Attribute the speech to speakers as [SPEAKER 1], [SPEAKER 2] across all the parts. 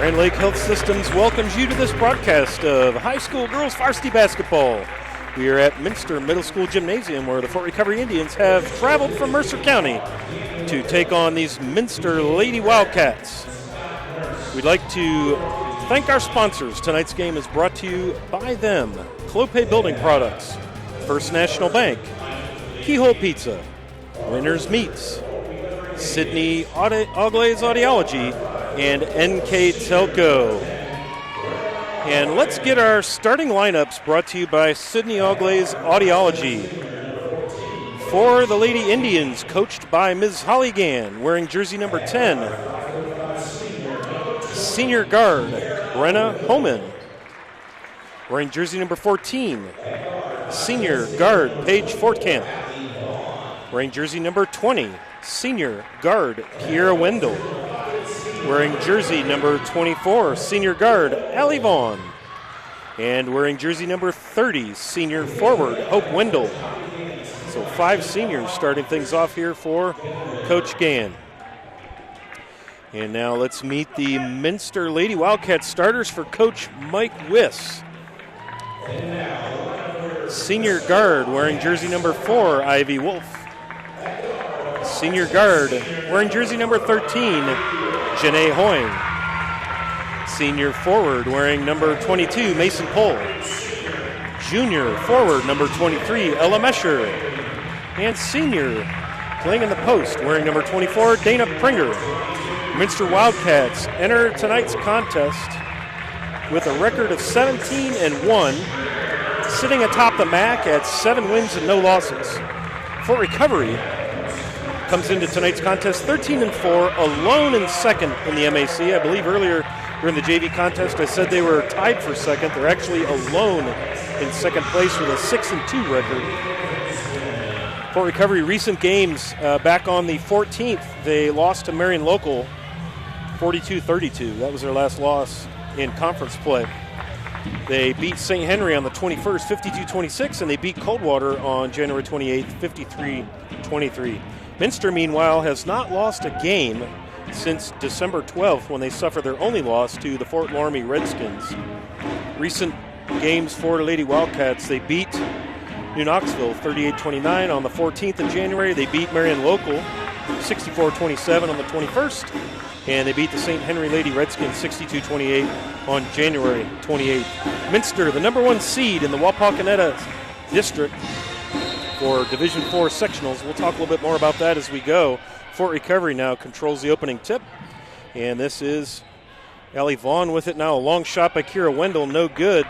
[SPEAKER 1] Grand Lake Health Systems welcomes you to this broadcast of high school girls varsity basketball. We are at Minster Middle School Gymnasium where the Fort Recovery Indians have traveled from Mercer County to take on these Minster Lady Wildcats. We'd like to thank our sponsors. Tonight's game is brought to you by them. Clopay Building Products, First National Bank, Keyhole Pizza, Winners Meats, Sydney Auglaze Audiology, and NKTelco. And let's get our starting lineups brought to you by Sydney Auglaze Audiology. For the Lady Indians, coached by Ms. Holly Gann, wearing jersey number 10, senior guard Brenna Homan. Wearing jersey number 14, senior guard Paige Fortkamp. Wearing jersey number 20, senior guard Kiera Wendell. Wearing jersey number 24, senior guard Allie Vaughn. And wearing jersey number 30, senior forward Hope Wendell. So 5 seniors starting things off here for Coach Gann. And now let's meet the Minster Lady Wildcats starters for Coach Mike Wiss. Senior guard wearing jersey number 4, Ivy Wolf. Senior guard wearing jersey number 13, Janae Hoying. Senior forward wearing number 22, Mason Pohl. Junior forward number 23, Ella Mesher. And senior playing in the post wearing number 24, Dana Pringer. Minster Wildcats enter tonight's contest with a record of 17-1, sitting atop the MAC at 7 wins and no losses. Fort Recovery comes into tonight's contest 13-4, alone in second in the MAC. I believe earlier during the JV contest I said they were tied for second. They're actually alone in second place with a 6-2 record. Fort Recovery recent games, back on the 14th, they lost to Marion Local 42-32. That was their last loss in conference play. They beat St. Henry on the 21st, 52-26, and they beat Coldwater on January 28th, 53-23. Minster, meanwhile, has not lost a game since December 12th when they suffered their only loss to the Fort Loramie Redskins. Recent games for the Lady Wildcats, they beat New Knoxville 38-29 on the 14th of January. They beat Marion Local 64-27 on the 21st. And they beat the St. Henry Lady Redskins 62-28 on January 28th. Minster, the number 1 seed in the Wapakoneta District for Division IV sectionals. We'll talk a little bit more about that as we go. Fort Recovery now controls the opening tip. And this is Allie Vaughn with it now. A long shot by Kiera Wendell, no good.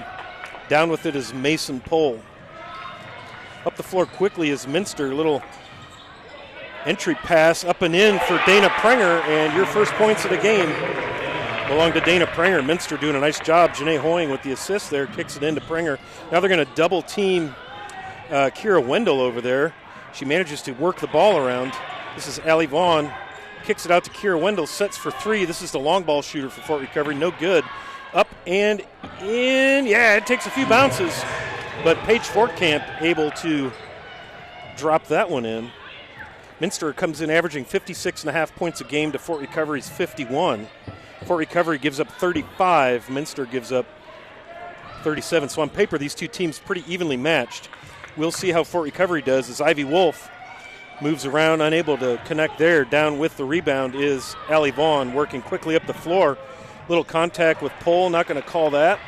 [SPEAKER 1] Down with it is Mason Pohl. Up the floor quickly is Minster. Little entry pass up and in for Dana Prenger, and your first points of the game belong to Dana Prenger. Minster doing a nice job. Janae Hoying with the assist there, kicks it into Prenger. Now they're going to double team Kiera Wendell over there. She manages to work the ball around. This is Allie Vaughn. Kicks it out to Kiera Wendell, sets for 3. This is the long ball shooter for Fort Recovery, no good. Up and in. Yeah, it takes a few bounces, but Paige Fortkamp able to drop that one in. Minster comes in averaging 56.5 points a game to Fort Recovery's 51. Fort Recovery gives up 35. Minster gives up 37. So on paper, these two teams pretty evenly matched. We'll see how Fort Recovery does as Ivy Wolf moves around, unable to connect there. Down with the rebound is Allie Vaughn, working quickly up the floor. Little contact with Pohl, not going to call that.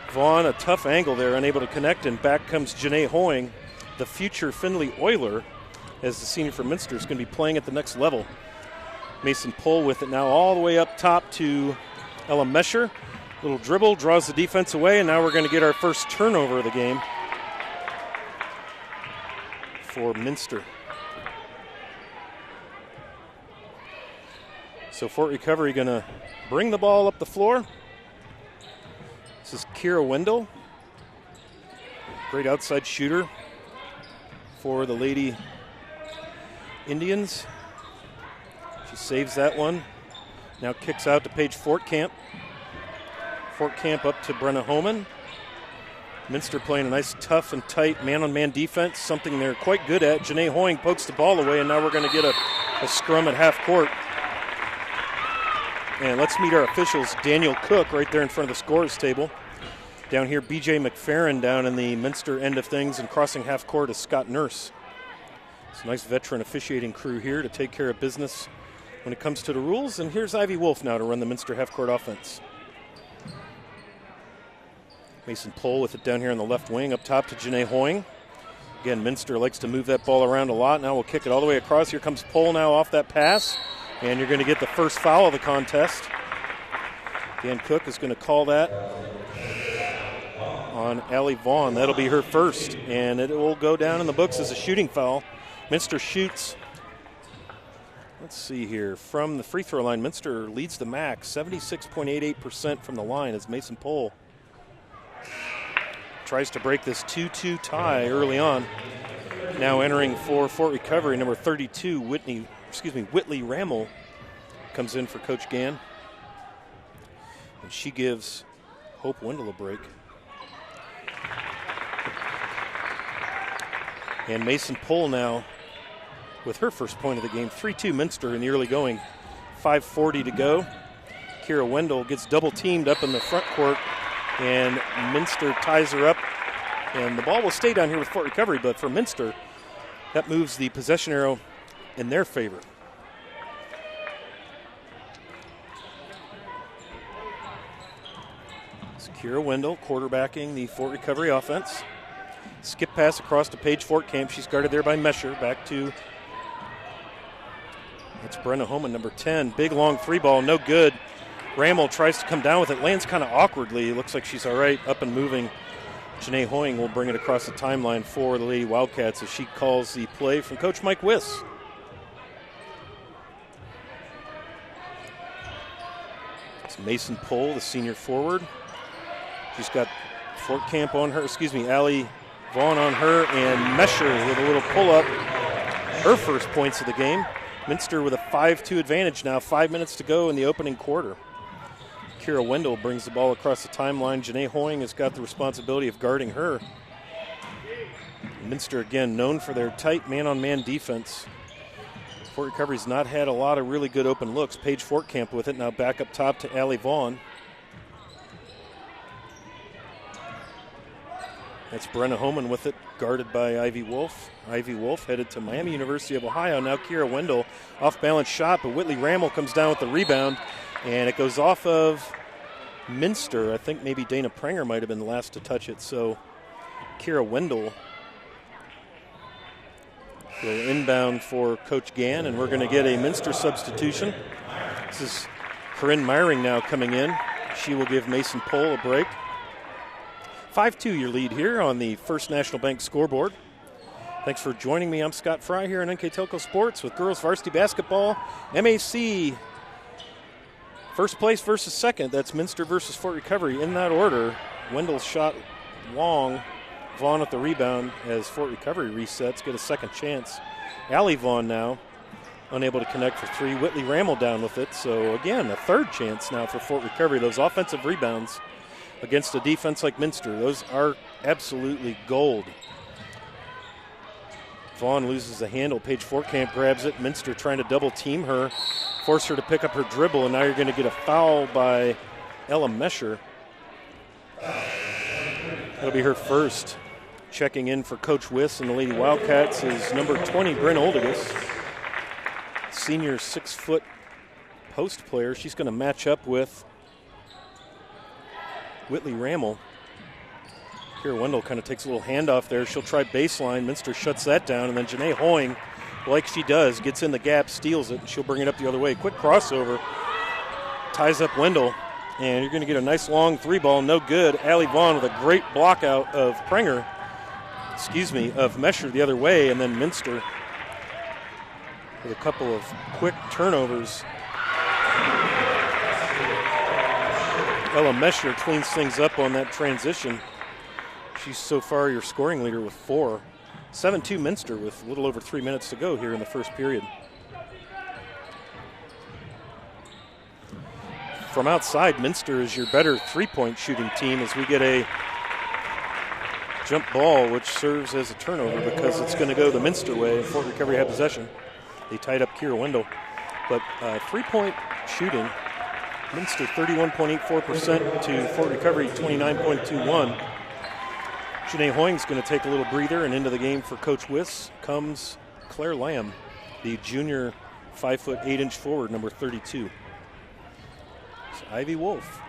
[SPEAKER 1] Vaughn, a tough angle there, unable to connect, and back comes Janae Hoying, the future Findlay Oiler, as the senior for Minster is going to be playing at the next level. Mason Pohl with it now all the way up top to Ella Mesher. Little dribble, draws the defense away, and now we're going to get our first turnover of the game for Minster. So Fort Recovery going to bring the ball up the floor. This is Kiera Wendell. Great outside shooter for the Lady Indians. She saves that one. Now kicks out to Paige Fortkamp. Fortkamp up to Brenna Homan. Minster playing a nice tough and tight man-on-man defense, something they're quite good at. Janae Hoying pokes the ball away, and now we're going to get a scrum at half court. And let's meet our officials. Daniel Cook right there in front of the scorers table. Down here, B.J. McFerrin down in the Minster end of things, and crossing half court is Scott Nurse. It's a nice veteran officiating crew here to take care of business when it comes to the rules. And here's Ivy Wolf now to run the Minster half court offense. Mason Pohl with it down here on the left wing, up top to Janae Hoying. Again, Minster likes to move that ball around a lot. Now we'll kick it all the way across. Here comes Pohl now off that pass, and you're going to get the first foul of the contest. Dan Cook is going to call that on Allie Vaughn. That'll be her first, and it will go down in the books as a shooting foul. Minster shoots, let's see here, from the free throw line. Minster leads the MAC, 76.88% from the line as Mason Pohl tries to break this 2-2 tie early on. Now entering for Fort Recovery, number 32, Whitley Rammel comes in for Coach Gann. And she gives Hope Wendell a break. And Mason Pohl now with her first point of the game. 3-2 Minster in the early going. 5:40 to go. Kira Wendell gets double teamed up in the front court, and Minster ties her up. And the ball will stay down here with Fort Recovery, but for Minster, that moves the possession arrow in their favor. It's Kira Wendell quarterbacking the Fort Recovery offense. Skip pass across to Paige Fortcamp. She's guarded there by Mesher. Back to, it's Brenna Homan, number 10. Big, long three ball, no good. Rammel tries to come down with it. Lands kind of awkwardly. It looks like she's all right, up and moving. Janae Hoying will bring it across the timeline for the Lady Wildcats as she calls the play from Coach Mike Wiss. It's Mason Pohl, the senior forward. She's got Fortcamp on her, Allie Vaughn on her, and Mesher with a little pull-up. Her first points of the game. Minster with a 5-2 advantage now, 5 minutes to go in the opening quarter. Kira Wendell brings the ball across the timeline. Janae Hoying has got the responsibility of guarding her. Minster, again, known for their tight man-on-man defense. Fort Recovery's not had a lot of really good open looks. Paige Fortcamp with it, now back up top to Allie Vaughn. That's Brenna Homan with it, guarded by Ivy Wolf. Ivy Wolf headed to Miami University of Ohio. Now Kira Wendell, off-balance shot, but Whitley Rammel comes down with the rebound, and it goes off of Minster. I think maybe Dana Prenger might have been the last to touch it, so Kira Wendell will inbound for Coach Gann, and we're going to get a Minster substitution. This is Corinne Meyering now coming in. She will give Mason Pohl a break. 5-2 your lead here on the First National Bank scoreboard. Thanks for joining me. I'm Scott Fry here on NKTelco Sports with girls varsity basketball. MAC, first place versus second. That's Minster versus Fort Recovery in that order. Wendell's shot long. Vaughn at the rebound as Fort Recovery resets, get a second chance. Allie Vaughn now unable to connect for three. Whitley Rammel down with it. So again, a third chance now for Fort Recovery. Those offensive rebounds against a defense like Minster, those are absolutely gold. Vaughn loses the handle. Paige Fortcamp grabs it. Minster trying to double team her, force her to pick up her dribble, and now you're going to get a foul by Ella Mesher. That'll be her first. Checking in for Coach Wiss and the Lady Wildcats is number 20, Bryn Oldigus. Senior 6-foot post player. She's going to match up with Whitley Rammel. Here Wendell kind of takes a little handoff there. She'll try baseline. Minster shuts that down, and then Janae Hoying, like she does, gets in the gap, steals it, and she'll bring it up the other way. Quick crossover. Ties up Wendell, and you're going to get a nice long three ball. No good. Allie Vaughn with a great block out of of Mesher the other way, and then Minster with a couple of quick turnovers. Ella Mesher cleans things up on that transition. She's so far your scoring leader with 4. 7-2 Minster with a little over 3 minutes to go here in the first period. From outside, Minster is your better three-point shooting team as we get a jump ball, which serves as a turnover because it's going to go the Minster way, and Fort Recovery had possession. They tied up Kira Wendell. But three-point shooting Minster 31.84% to Fort Recovery 29.21. Janae Hoying's going to take a little breather, and into the game for Coach Wiss comes Claire Lamb, the junior 5'8" forward, number 32. So Ivy Wolf,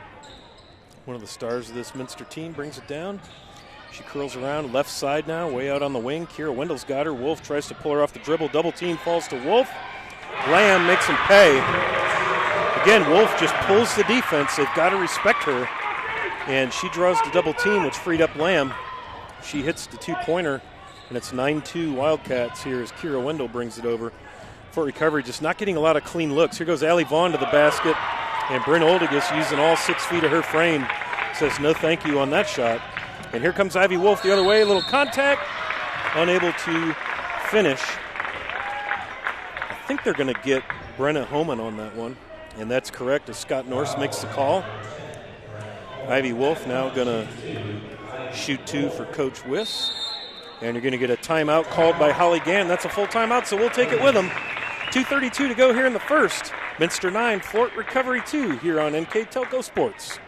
[SPEAKER 1] one of the stars of this Minster team, brings it down. She curls around left side now, way out on the wing. Kira Wendell's got her. Wolf tries to pull her off the dribble. Double team falls to Wolf. Lamb makes him pay. Again, Wolf just pulls the defense. They've got to respect her. And she draws the double team, which freed up Lamb. She hits the two-pointer, and it's 9-2 Wildcats here as Kira Wendell brings it over. Fort Recovery just not getting a lot of clean looks. Here goes Allie Vaughn to the basket, and Bryn Oldigus, using all 6 feet of her frame, says no thank you on that shot. And here comes Ivy Wolf the other way, a little contact, unable to finish. I think they're going to get Brenna Homan on that one, and that's correct as Scott Norse makes the call. Ivy Wolf now going to shoot 2 for Coach Wiss. And you're going to get a timeout called by Holly Gann. That's a full timeout, so we'll take it with them. 2:32 to go here in the first. Minster 9, Fort Recovery 2 here on NKTelco Sports.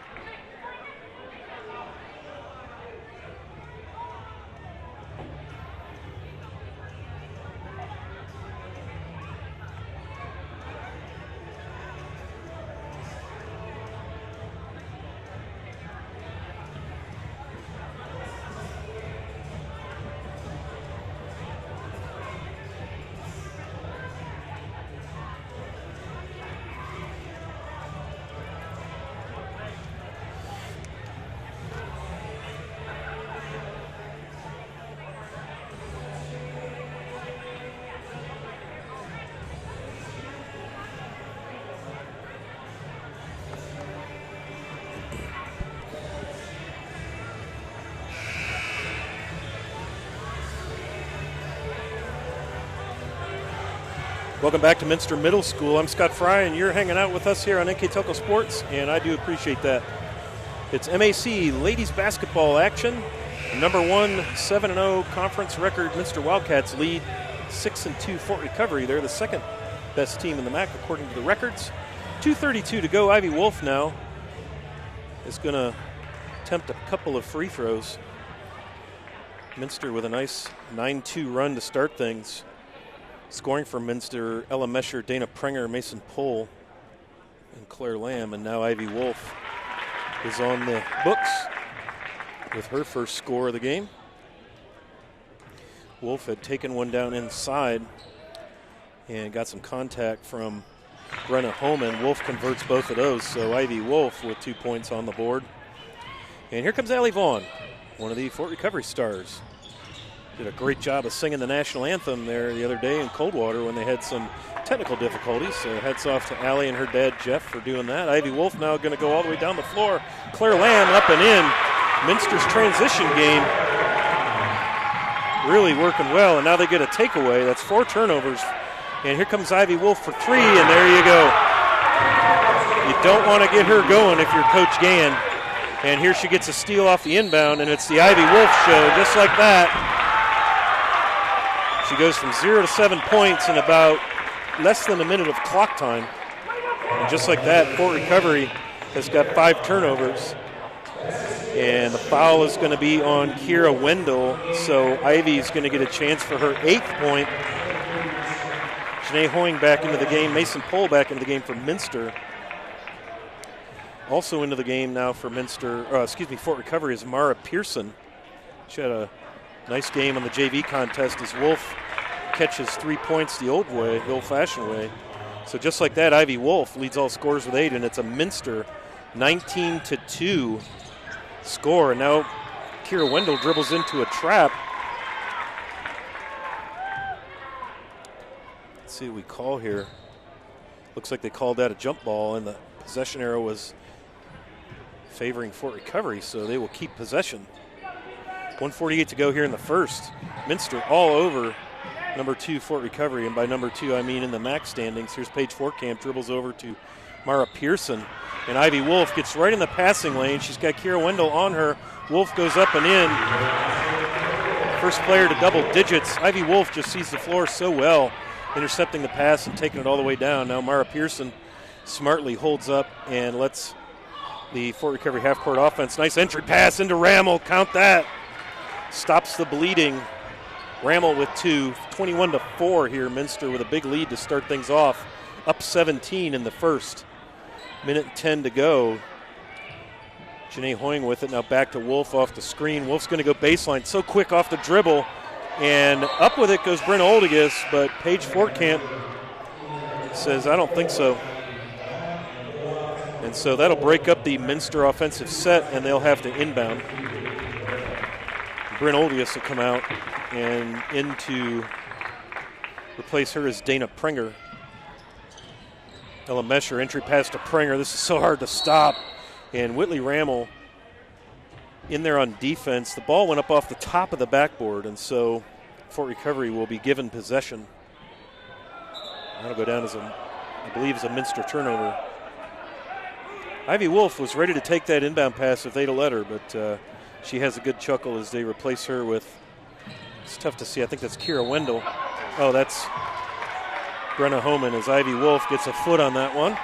[SPEAKER 1] Welcome back to Minster Middle School. I'm Scott Fry, and you're hanging out with us here on NKTelco Sports, and I do appreciate that. It's MAC ladies basketball action. Number 1, 7-0 conference record Minster Wildcats lead 6-2 Fort Recovery. They're the second best team in the MAC according to the records. 2:32 to go. Ivy Wolf now is going to attempt a couple of free throws. Minster with a nice 9-2 run to start things. Scoring for Minster, Ella Mesher, Dana Prenger, Mason Pohl, and Claire Lamb. And now Ivy Wolf is on the books with her first score of the game. Wolf had taken one down inside and got some contact from Brenna Homan. Wolf converts both of those, so Ivy Wolf with 2 points on the board. And here comes Allie Vaughn, one of the Fort Recovery stars. Did a great job of singing the national anthem there the other day in Coldwater when they had some technical difficulties. So hats off to Allie and her dad, Jeff, for doing that. Ivy Wolf now going to go all the way down the floor. Claire Lamb up and in. Minster's transition game really working well, and now they get a takeaway. That's 4 turnovers. And here comes Ivy Wolf for 3, and there you go. You don't want to get her going if you're Coach Gann. And here she gets a steal off the inbound, and it's the Ivy Wolf show, just like that. She goes from 0 to 7 points in about less than a minute of clock time. And just like that, Fort Recovery has got 5 turnovers. And the foul is going to be on Kira Wendell, so Ivy's going to get a chance for her 8th point. Janae Hoying back into the game. Mason Pohl back into the game for Minster. Also into the game now for Fort Recovery is Mara Pearson. She had a nice game on the JV contest as Wolf catches 3 points the old way, the old-fashioned way. So just like that, Ivy Wolf leads all scorers with 8, and it's a Minster 19-2 score. And now Kira Wendell dribbles into a trap. Let's see what we call here. Looks like they called that a jump ball, and the possession arrow was favoring Fort Recovery, so they will keep possession. 1:48 to go here in the first. Minster all over number 2 Fort Recovery, and by number 2 I mean in the MAC standings. Here's Paige Fortcamp, dribbles over to Mara Pearson, and Ivy Wolf gets right in the passing lane. She's got Kira Wendell on her. Wolf goes up and in. First player to double digits. Ivy Wolf just sees the floor so well, intercepting the pass and taking it all the way down. Now Mara Pearson smartly holds up and lets the Fort Recovery half-court offense. Nice entry pass into Rammel. Count that. Stops the bleeding. Rammel with 2, 21-4 here. Minster with a big lead to start things off. Up 17 in the first. Minute 10 to go. Janae Hoying with it. Now back to Wolf off the screen. Wolf's going to go baseline. So quick off the dribble. And up with it goes Brent Oldigus, but Paige Fortcamp says, I don't think so. And so that'll break up the Minster offensive set, and they'll have to inbound. Brent Oldigus will come out, and in to replace her is Dana Pringer. Ella Mesher, entry pass to Pringer. This is so hard to stop. And Whitley Rammel in there on defense. The ball went up off the top of the backboard, and so Fort Recovery will be given possession. That'll go down as I believe, a Minster turnover. Ivy Wolf was ready to take that inbound pass if they'd have let her, but she has a good chuckle as they replace her with, it's tough to see, I think that's Kira Wendell. Oh, that's Brenna Homan as Ivy Wolf gets a foot on that one.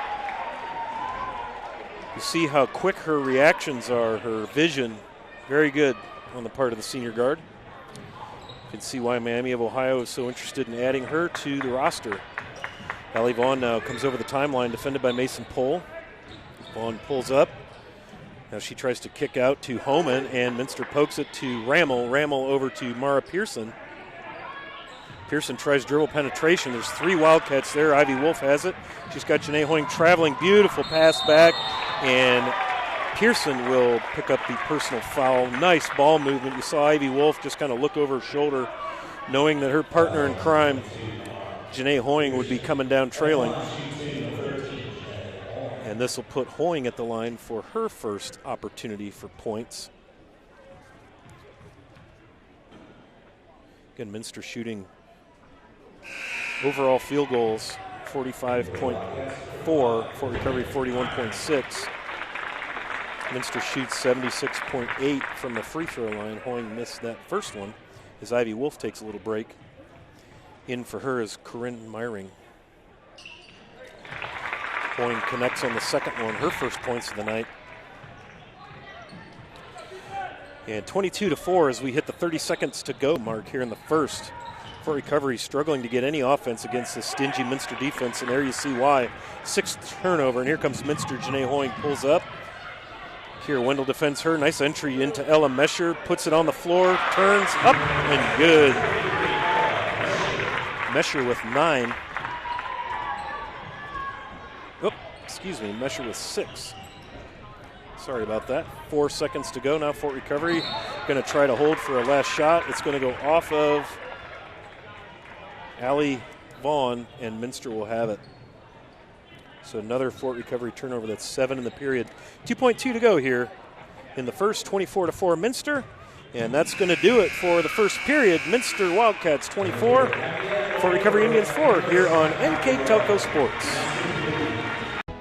[SPEAKER 1] You see how quick her reactions are, her vision, very good on the part of the senior guard. You can see why Miami of Ohio is so interested in adding her to the roster. Allie Vaughn now comes over the timeline, defended by Mason Pohl. Vaughn pulls up. Now she tries to kick out to Homan, and Minster pokes it to Rammel. Rammel over to Mara Pearson. Pearson tries dribble penetration. There's 3 Wildcats there. Ivy Wolf has it. She's got Janae Hoying traveling. Beautiful pass back, and Pearson will pick up the personal foul. Nice ball movement. You saw Ivy Wolf just kind of look over her shoulder, knowing that her partner in crime, Janae Hoying, would be coming down trailing. And this will put Hoying at the line for her first opportunity for points. Again, Minster shooting overall field goals 45.4, Fort Recovery 41.6. Minster shoots 76.8 from the free throw line. Hoying missed that first one as Ivy Wolf takes a little break. In for her is Corinne Meyring. Hoying connects on the second one, her first points of the night. And 22-4 as we hit the 30 seconds to go mark here in the first. Fort Recovery struggling to get any offense against this stingy Minster defense, and there you see why. 6th turnover, and here comes Minster. Janae Hoying pulls up. Here Wendell defends her. Nice entry into Ella Mesher, puts it on the floor, turns up, and good. Mesher with 9. Mesher with 6. Sorry about that. 4 seconds to go now. Fort Recovery going to try to hold for a last shot. It's going to go off of Allie Vaughn, and Minster will have it. So another Fort Recovery turnover. That's 7 in the period. 2.2 to go here in the first. 24-4 Minster. And that's going to do it for the first period. Minster Wildcats 24, Fort Recovery Indians 4 here on NKTelco Sports.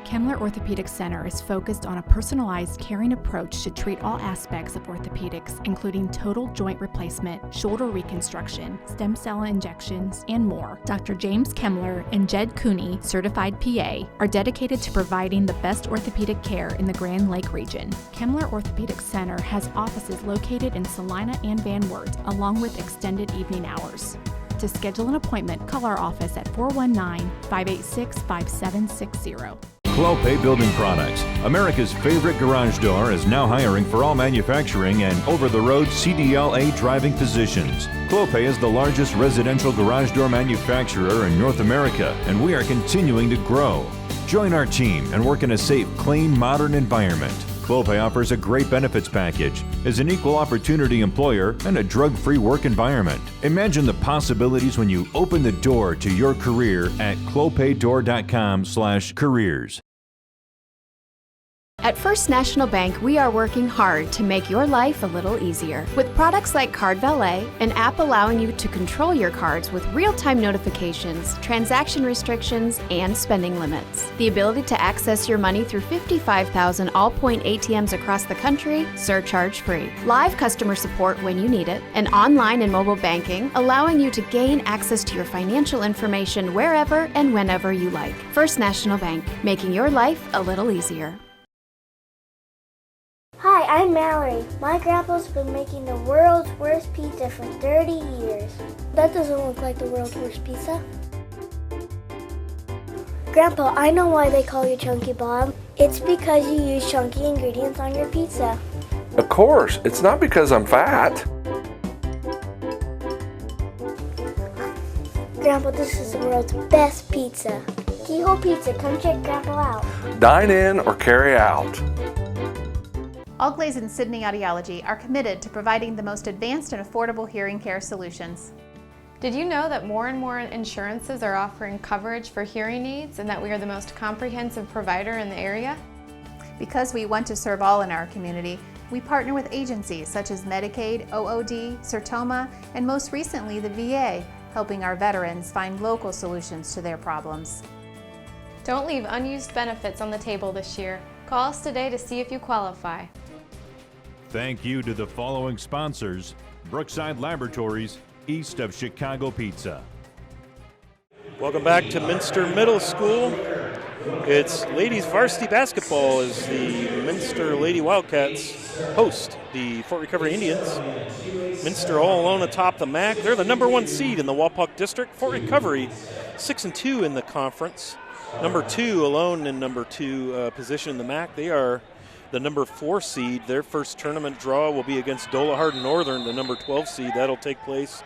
[SPEAKER 2] Kemmler Orthopedic Center is focused on a personalized, caring approach to treat all aspects of orthopedics, including total joint replacement, shoulder reconstruction, stem cell injections, and more. Dr. James Kemmler and Jed Cooney, certified PA, are dedicated to providing the best orthopedic care in the Grand Lake region. Kemmler Orthopedic Center has offices located in Salina and Van Wert, along with extended evening hours. To schedule an appointment, call our office at 419-586-5760.
[SPEAKER 3] Clopay Building Products, America's favorite garage door, is now hiring for all manufacturing and over-the-road CDLA driving positions. Clopay is the largest residential garage door manufacturer in North America, and we are continuing to grow. Join our team and work in a safe, clean, modern environment. Clopay offers a great benefits package, is an equal opportunity employer, and a drug-free work environment. Imagine the possibilities when you open the door to your career at clopaydoor.com/careers.
[SPEAKER 4] At First National Bank, we are working hard to make your life a little easier. With products like Card Valet, an app allowing you to control your cards with real-time notifications, transaction restrictions, and spending limits. The ability to access your money through 55,000 all-point ATMs across the country, surcharge-free. Live customer support when you need it, and online and mobile banking, allowing you to gain access to your financial information wherever and whenever you like. First National Bank, making your life a little easier.
[SPEAKER 5] Hi, I'm Mallory. My grandpa's been making the world's worst pizza for 30 years. That doesn't look like the world's worst pizza. Grandpa, I know why they call you Chunky Bob. It's because you use chunky ingredients on your pizza.
[SPEAKER 6] Of course, it's not because I'm fat.
[SPEAKER 5] Grandpa, this is the world's best pizza. Keyhole Pizza, come check Grandpa out.
[SPEAKER 6] Dine in or carry out.
[SPEAKER 7] Allglaze and Sydney Audiology are committed to providing the most advanced and affordable hearing care solutions.
[SPEAKER 8] Did you know that more and more insurances are offering coverage for hearing aids and that we are the most comprehensive provider in the area?
[SPEAKER 7] Because we want to serve all in our community, we partner with agencies such as Medicaid, OOD, Sertoma, and most recently the VA, helping our veterans find local solutions to their problems.
[SPEAKER 8] Don't leave unused benefits on the table this year. Call us today to see if you qualify.
[SPEAKER 3] Thank you to the following sponsors: Brookside Laboratories, east of Chicago Pizza.
[SPEAKER 1] Welcome back to Minster Middle School. It's ladies varsity basketball as the Minster Lady Wildcats host the Fort Recovery Indians. Minster all alone atop the MAC. They're the number 1 seed in the Wapak District. Fort Recovery 6-2 in the conference. Number 2 alone in number 2 position in the MAC. They are the number 4 seed. Their first tournament draw will be against Dolahard Northern, the number 12 seed. That'll take place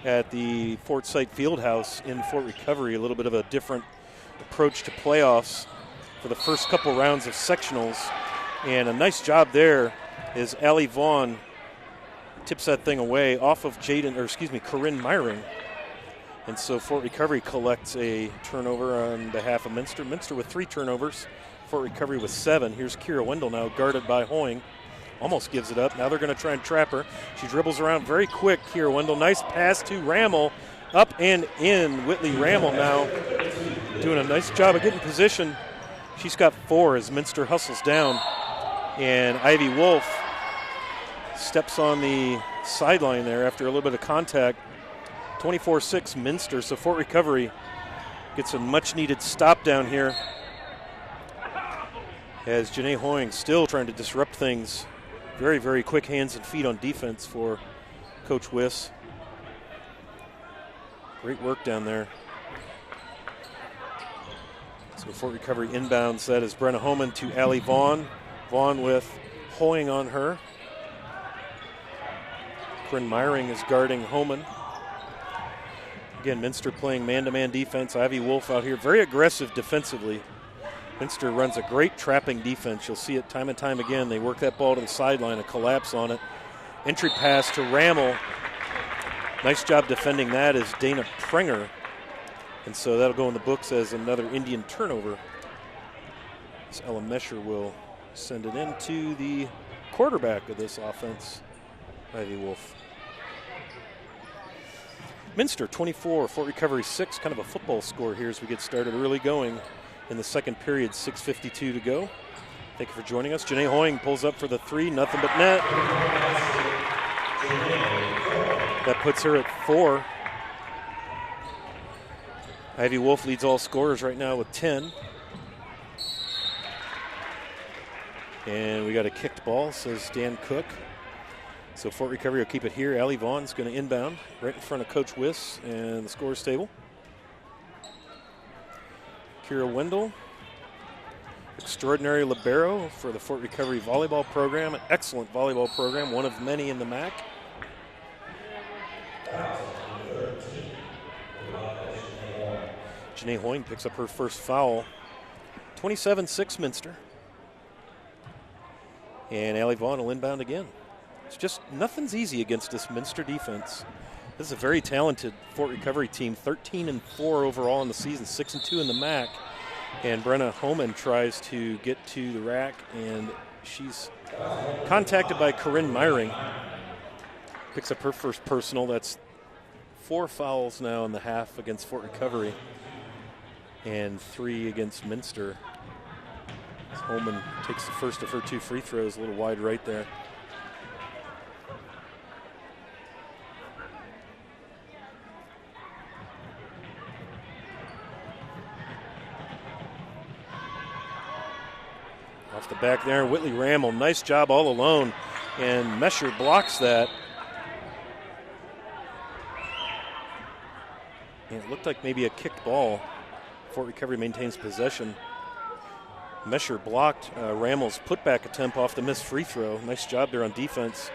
[SPEAKER 1] at the Fort Sight Fieldhouse in Fort Recovery. A little bit of a different approach to playoffs for the first couple rounds of sectionals. And a nice job there is Allie Vaughn tips that thing away off of Corinne Myring. And so Fort Recovery collects a turnover on behalf of Minster. Minster with 3 turnovers. Fort Recovery with 7. Here's Kira Wendell now guarded by Hoying. Almost gives it up. Now they're going to try and trap her. She dribbles around very quick. Kira Wendell, nice pass to Rammel. Up and in. Whitley Rammel now doing a nice job of getting position. She's got 4 as Minster hustles down. And Ivy Wolf steps on the sideline there after a little bit of contact. 24-6 Minster, so Fort Recovery gets a much-needed stop down here as Janae Hoying still trying to disrupt things. Very, very quick hands and feet on defense for Coach Wiss. Great work down there. So Fort Recovery inbounds. That is Brenna Homan to Allie Vaughn. Vaughn with Hoying on her. Corinne Myring is guarding Homan. Again, Minster playing man-to-man defense. Ivy Wolf out here, very aggressive defensively. Minster runs a great trapping defense. You'll see it time and time again. They work that ball to the sideline, a collapse on it. Entry pass to Rammel. Nice job defending that is Dana Prenger. And so that'll go in the books as another Indian turnover. So Ella Mesher will send it in to the quarterback of this offense, Ivy Wolf. Minster 24, Fort Recovery 6, kind of a football score here as we get started early going in the second period, 6:52 to go. Thank you for joining us. Janae Hoying pulls up for the 3, nothing but net. That puts her at 4. Ivy Wolf leads all scorers right now with 10. And we got a kicked ball, says Dan Cook. So Fort Recovery will keep it here. Allie Vaughn's going to inbound right in front of Coach Wiss and the scores table. Kira Wendell, extraordinary libero for the Fort Recovery volleyball program, an excellent volleyball program, one of many in the MAC. Janae Hoying picks up her first foul. 27-6 Minster. And Allie Vaughn will inbound again. It's just nothing's easy against this Minster defense. This is a very talented Fort Recovery team, 13-4 overall in the season, 6-2 in the MAC. And Brenna Homan tries to get to the rack, and she's contacted by Corinne Meyering. Picks up her first personal. That's 4 fouls now in the half against Fort Recovery, and 3 against Minster. Holman takes the first of her 2 free throws, a little wide right there. Off the back there, Whitley Rammel, nice job all alone, and Mesher blocks that. And it looked like maybe a kicked ball. Fort Recovery maintains possession. Mesher blocked Rammel's putback attempt off the missed free throw. Nice job there on defense.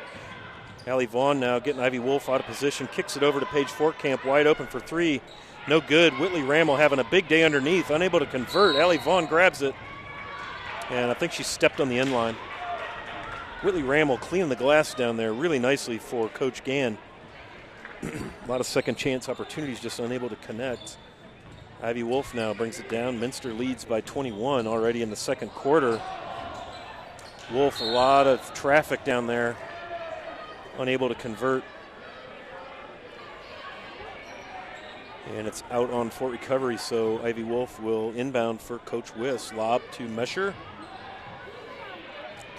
[SPEAKER 1] Allie Vaughn now getting Ivy Wolf out of position, kicks it over to Paige Fortcamp, wide open for 3. No good. Whitley Rammel having a big day underneath, unable to convert. Allie Vaughn grabs it, and I think she stepped on the end line. Whitley Rammel cleaning the glass down there really nicely for Coach Gann. A lot of second chance opportunities, just unable to connect. Ivy Wolf now brings it down. Minster leads by 21 already in the second quarter. Wolf, a lot of traffic down there, unable to convert. And it's out on Fort Recovery, so Ivy Wolf will inbound for Coach Wiss. Lob to Mesher.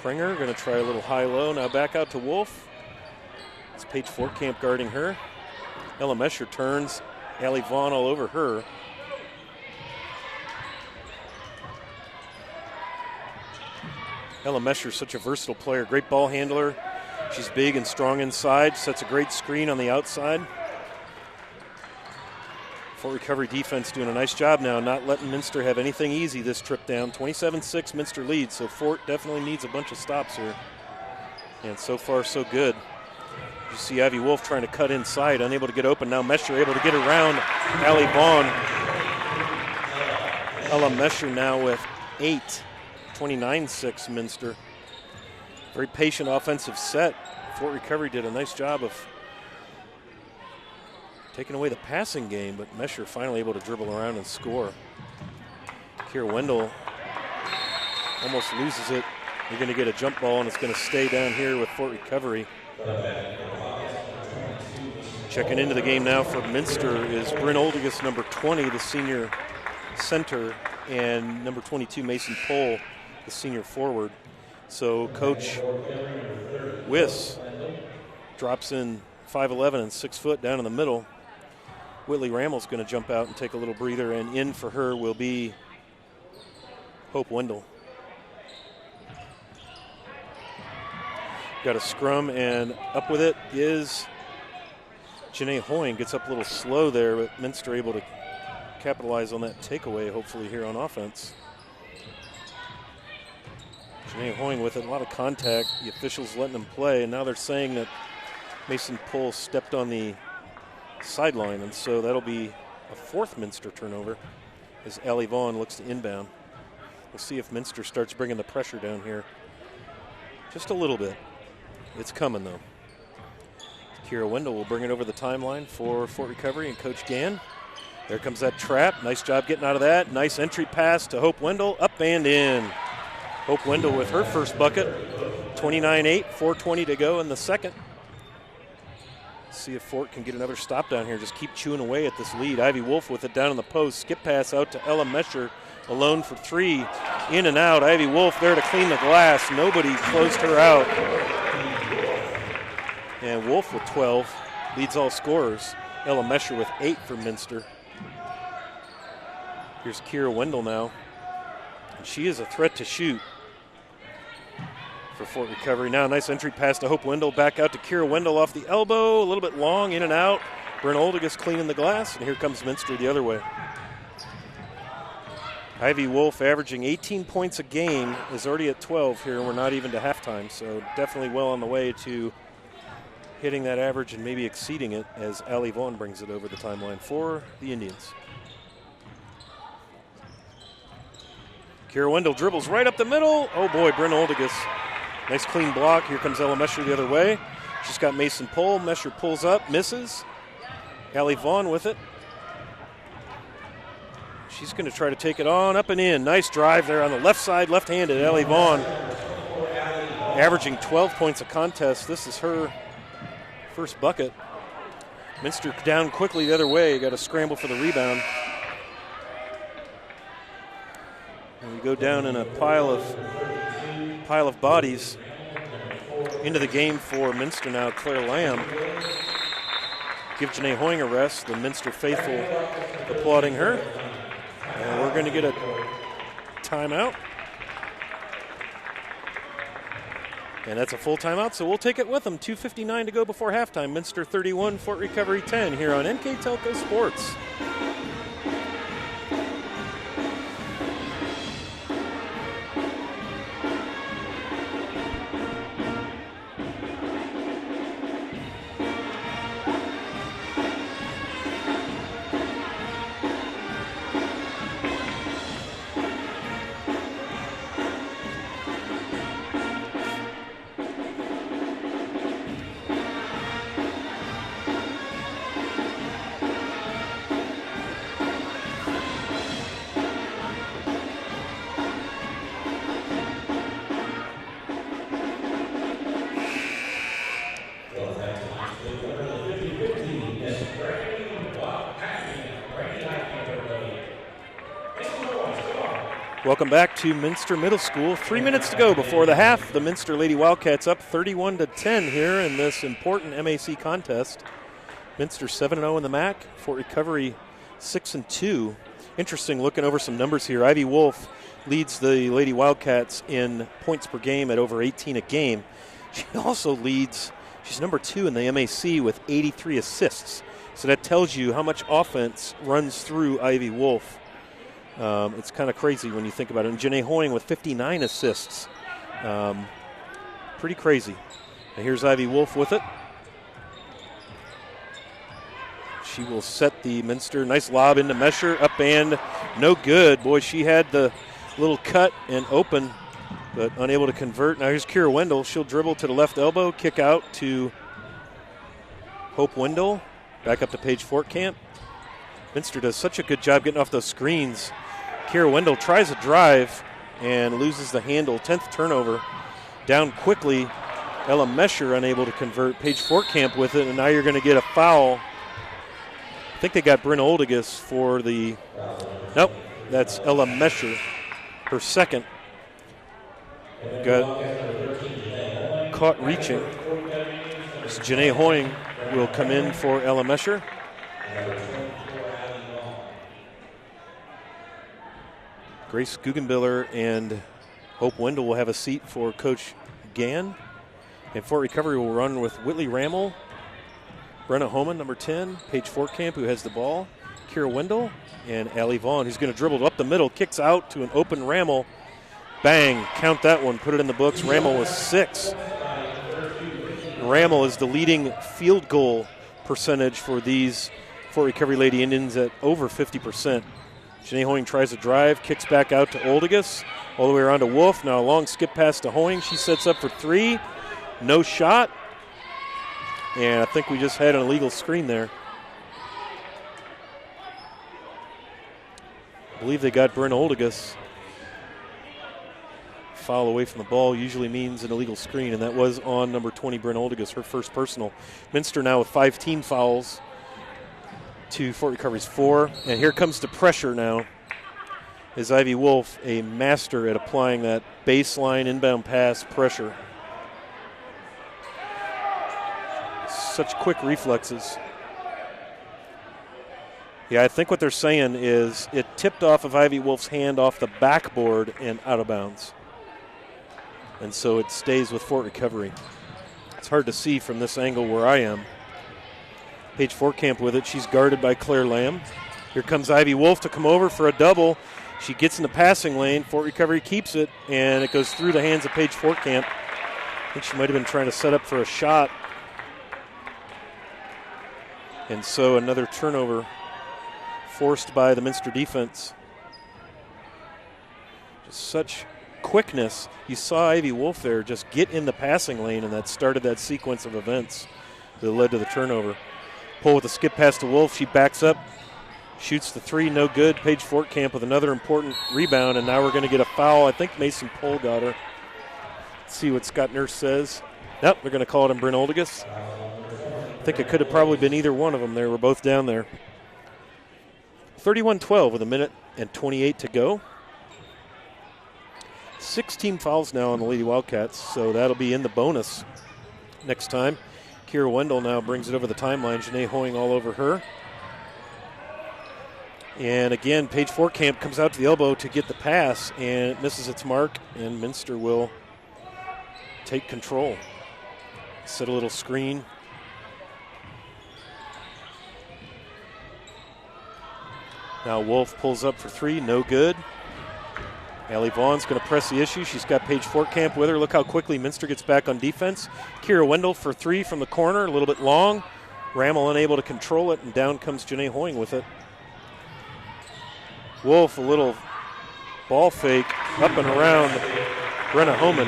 [SPEAKER 1] Pringer going to try a little high-low. Now back out to Wolf. It's Paige Fortcamp guarding her. Ella Mesher turns. Allie Vaughn all over her. Ella Mesher, such a versatile player, great ball handler. She's big and strong inside, sets a great screen on the outside. Fort Recovery defense doing a nice job now, not letting Minster have anything easy this trip down. 27-6 Minster leads, so Fort definitely needs a bunch of stops here. And so far, so good. You see Ivy Wolf trying to cut inside, unable to get open. Now Mesher able to get around Allie Vaughn. Ella Mesher now with 8. 29-6 Minster. Very patient offensive set. Fort Recovery did a nice job of taking away the passing game, but Mesher finally able to dribble around and score. Kira Wendell almost loses it. You're going to get a jump ball, and it's going to stay down here with Fort Recovery. Checking into the game now for Minster is Bryn Oldigus, number 20, the senior center, and number 22, Mason Pohl, the senior forward. So Coach Wiss drops in 5'11" and 6 foot down in the middle. Whitley Rammel's going to jump out and take a little breather, and in for her will be Hope Wendell. Got a scrum, and up with it is Janae Hoying. Gets up a little slow there, but Minster able to capitalize on that takeaway, hopefully, here on offense. Janae Hoying with it, a lot of contact. The officials letting them play, and now they're saying that Mason Pohl stepped on the sideline, and so that'll be a 4th Minster turnover as Allie Vaughn looks to inbound. We'll see if Minster starts bringing the pressure down here just a little bit. It's coming, though. Kira Wendell will bring it over the timeline for Fort Recovery and Coach Gann. There comes that trap. Nice job getting out of that. Nice entry pass to Hope Wendell. Up and in. Hope Wendell with her first bucket. 29-8, 4:20 to go in the second. See if Fort can get another stop down here. Just keep chewing away at this lead. Ivy Wolf with it down in the post. Skip pass out to Ella Mesher. Alone for 3. In and out. Ivy Wolf there to clean the glass. Nobody closed her out. And Wolf with 12. Leads all scorers. Ella Mesher with 8 for Minster. Here's Kira Wendell now. And she is a threat to shoot for Fort Recovery. Now nice entry pass to Hope Wendell. Back out to Kira Wendell off the elbow. A little bit long, in and out. Bryn Oldigus cleaning the glass. And here comes Minster the other way. Ivy Wolf averaging 18 points a game is already at 12 here, and we're not even to halftime. So definitely well on the way to hitting that average and maybe exceeding it as Allie Vaughn brings it over the timeline for the Indians. Kira Wendell dribbles right up the middle. Oh boy, Bryn Oldigus. Nice clean block. Here comes Ella Mesher the other way. She's got Mason Pohl. Mesher pulls up, misses. Allie Vaughn with it. She's going to try to take it on up and in. Nice drive there on the left side, left-handed. Ellie Vaughn averaging 12 points a contest. This is her first bucket. Minster down quickly the other way. Got to scramble for the rebound. And we go down in a pile of bodies. Into the game for Minster now, Claire Lamb. Give Janae Hoying a rest. The Minster faithful applauding her. And we're going to get a timeout. And that's a full timeout, so we'll take it with them. 2:59 to go before halftime. Minster 31, Fort Recovery 10 here on NKTelco Sports. Welcome back to Minster Middle School. 3 minutes to go before the half. The Minster Lady Wildcats up 31-10 here in this important MAC contest. Minster 7-0 in the MAC. Fort Recovery 6-2. Interesting looking over some numbers here. Ivy Wolf leads the Lady Wildcats in points per game at over 18 a game. She also leads, she's number 2 in the MAC with 83 assists. So that tells you how much offense runs through Ivy Wolf. It's kind of crazy when you think about it. And Janae Hoying with 59 assists. Pretty crazy. And here's Ivy Wolf with it. She will set the Minster. Nice lob into Mesher. Up and no good. Boy, she had the little cut and open, but unable to convert. Now here's Kira Wendell. She'll dribble to the left elbow. Kick out to Hope Wendell. Back up to Paige Fortcamp. Minster does such a good job getting off those screens. Kira Wendell tries a drive and loses the handle. 10th turnover. Down quickly. Ella Mesher unable to convert. Paige Fortcamp with it, and now you're going to get a foul. I think they got Bryn Oldigus for the... Nope, that's Ella Mesher, her second. Got caught reaching. This Janae Hoying will come in for Ella Mesher. Grace Guggenbiller and Hope Wendell will have a seat for Coach Gann. And Fort Recovery will run with Whitley Rammel, Brenna Homan, number 10, Paige Fortcamp, who has the ball, Kira Wendell, and Allie Vaughn, who's going to dribble up the middle, kicks out to an open Rammel. Bang, count that one, put it in the books. Rammel with 6. Rammel is the leading field goal percentage for these Fort Recovery Lady Indians at over 50%. Janae Hoying tries a drive, kicks back out to Oldigus, all the way around to Wolf. Now a long skip pass to Hoying. She sets up for 3. No shot. And I think we just had an illegal screen there. I believe they got Bryn Oldigus. Foul away from the ball usually means an illegal screen, and that was on number 20, Bryn Oldigus, her first personal. Minster now with 5 team fouls to Fort Recovery's 4. And here comes the pressure now. Is Ivy Wolf a master at applying that baseline inbound pass pressure. Such quick reflexes. Yeah, I think what they're saying is it tipped off of Ivy Wolf's hand off the backboard and out of bounds. And so it stays with Fort Recovery. It's hard to see from this angle where I am. Paige Fortcamp with it. She's guarded by Claire Lamb. Here comes Ivy Wolf to come over for a double. She gets in the passing lane. Fort Recovery keeps it, and it goes through the hands of Paige Fortcamp. I think she might have been trying to set up for a shot. And so another turnover forced by the Minster defense. Just such quickness. You saw Ivy Wolf there just get in the passing lane, and that started that sequence of events that led to the turnover. Pull with a skip pass to Wolf. She backs up, Shoots the three, no good. Paige Fortcamp with another important rebound, and now we're going to get a foul. I think Mason Pohl got her. Let's see what Scott Nurse says. Nope, they're going to call it on Bryn Oldegas. I think it could have probably been either one of them there. We're both down there. 31-12 with a minute and 28 to go. 6 team fouls now on the Lady Wildcats, so that'll be in the bonus next time. Kira Wendell now brings it over the timeline. Janae Hoying all over her. And again, Paige Fortcamp comes out to the elbow to get the pass, and it misses its mark, and Minster will take control. Set a little screen. Now Wolf pulls up for three, no good. Allie Vaughn's going to press the issue. She's got Paige Fortcamp with her. Look how quickly Minster gets back on defense. Kira Wendell for three from the corner, a little bit long. Rammel unable to control it, and down comes Janae Hoying with it. Wolf, a little ball fake up and around Brenna Homan.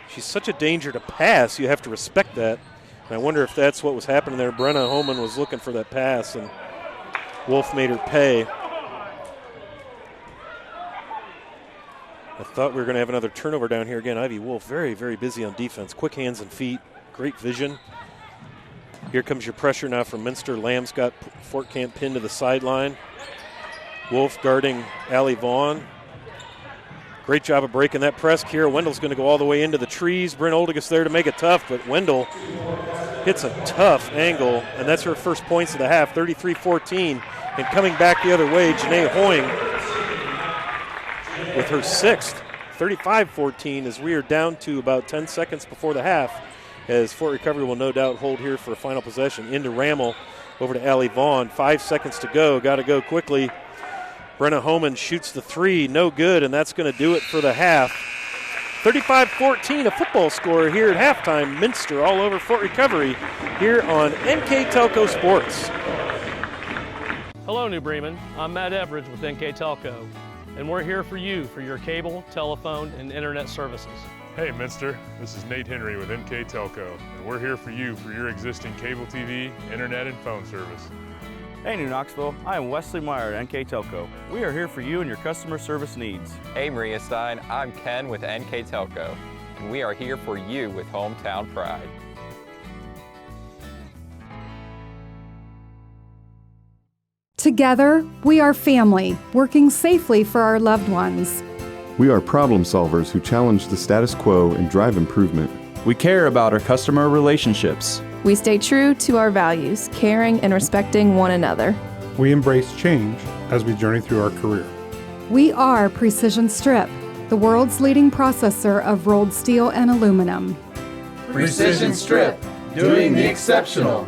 [SPEAKER 1] She's such a danger to pass, you have to respect that. And I wonder if that's what was happening there. Brenna Homan was looking for that pass, and Wolf made her pay. I thought we were going to have another turnover down here again. Ivy Wolf very, very busy on defense. Quick hands and feet, great vision. Here comes your pressure now from Minster. Lamb's got Fortcamp pinned to the sideline. Wolf guarding Allie Vaughn. Great job of breaking that press. Kira Wendell's going to go all the way into the trees. Bryn Oldegas there to make it tough, but Wendell hits a tough angle, and that's her first points of the half, 33-14. And coming back the other way, Janae Hoying with her sixth, 35-14, as we are down to about 10 seconds before the half, as Fort Recovery will no doubt hold here for a final possession. Into Rammel, over to Allie Vaughn. 5 seconds to go. Got to go quickly. Brenna Homan shoots the three. No good, and that's going to do it for the half. 35-14, a football score here at halftime. Minster all over Fort Recovery here on NKTelco Sports.
[SPEAKER 9] Hello, New Bremen. I'm Matt Everidge with NKTelco, and we're here for you for your cable, telephone, and internet services.
[SPEAKER 10] Hey Minster, this is Nate Henry with NKTelco, and we're here for you for your existing cable TV, internet, and phone service.
[SPEAKER 11] Hey New Knoxville, I am Wesley Meyer at NKTelco. We are here for you and your customer service needs.
[SPEAKER 12] Hey Maria Stein, I'm Ken with NKTelco, and we are here for you with hometown pride.
[SPEAKER 13] Together, we are family, working safely for our loved ones.
[SPEAKER 14] We are problem solvers who challenge the status quo and drive improvement.
[SPEAKER 15] We care about our customer relationships.
[SPEAKER 16] We stay true to our values, caring and respecting one another.
[SPEAKER 17] We embrace change as we journey through our career.
[SPEAKER 13] We are Precision Strip, the world's leading processor of rolled steel and aluminum.
[SPEAKER 18] Precision Strip, doing the exceptional.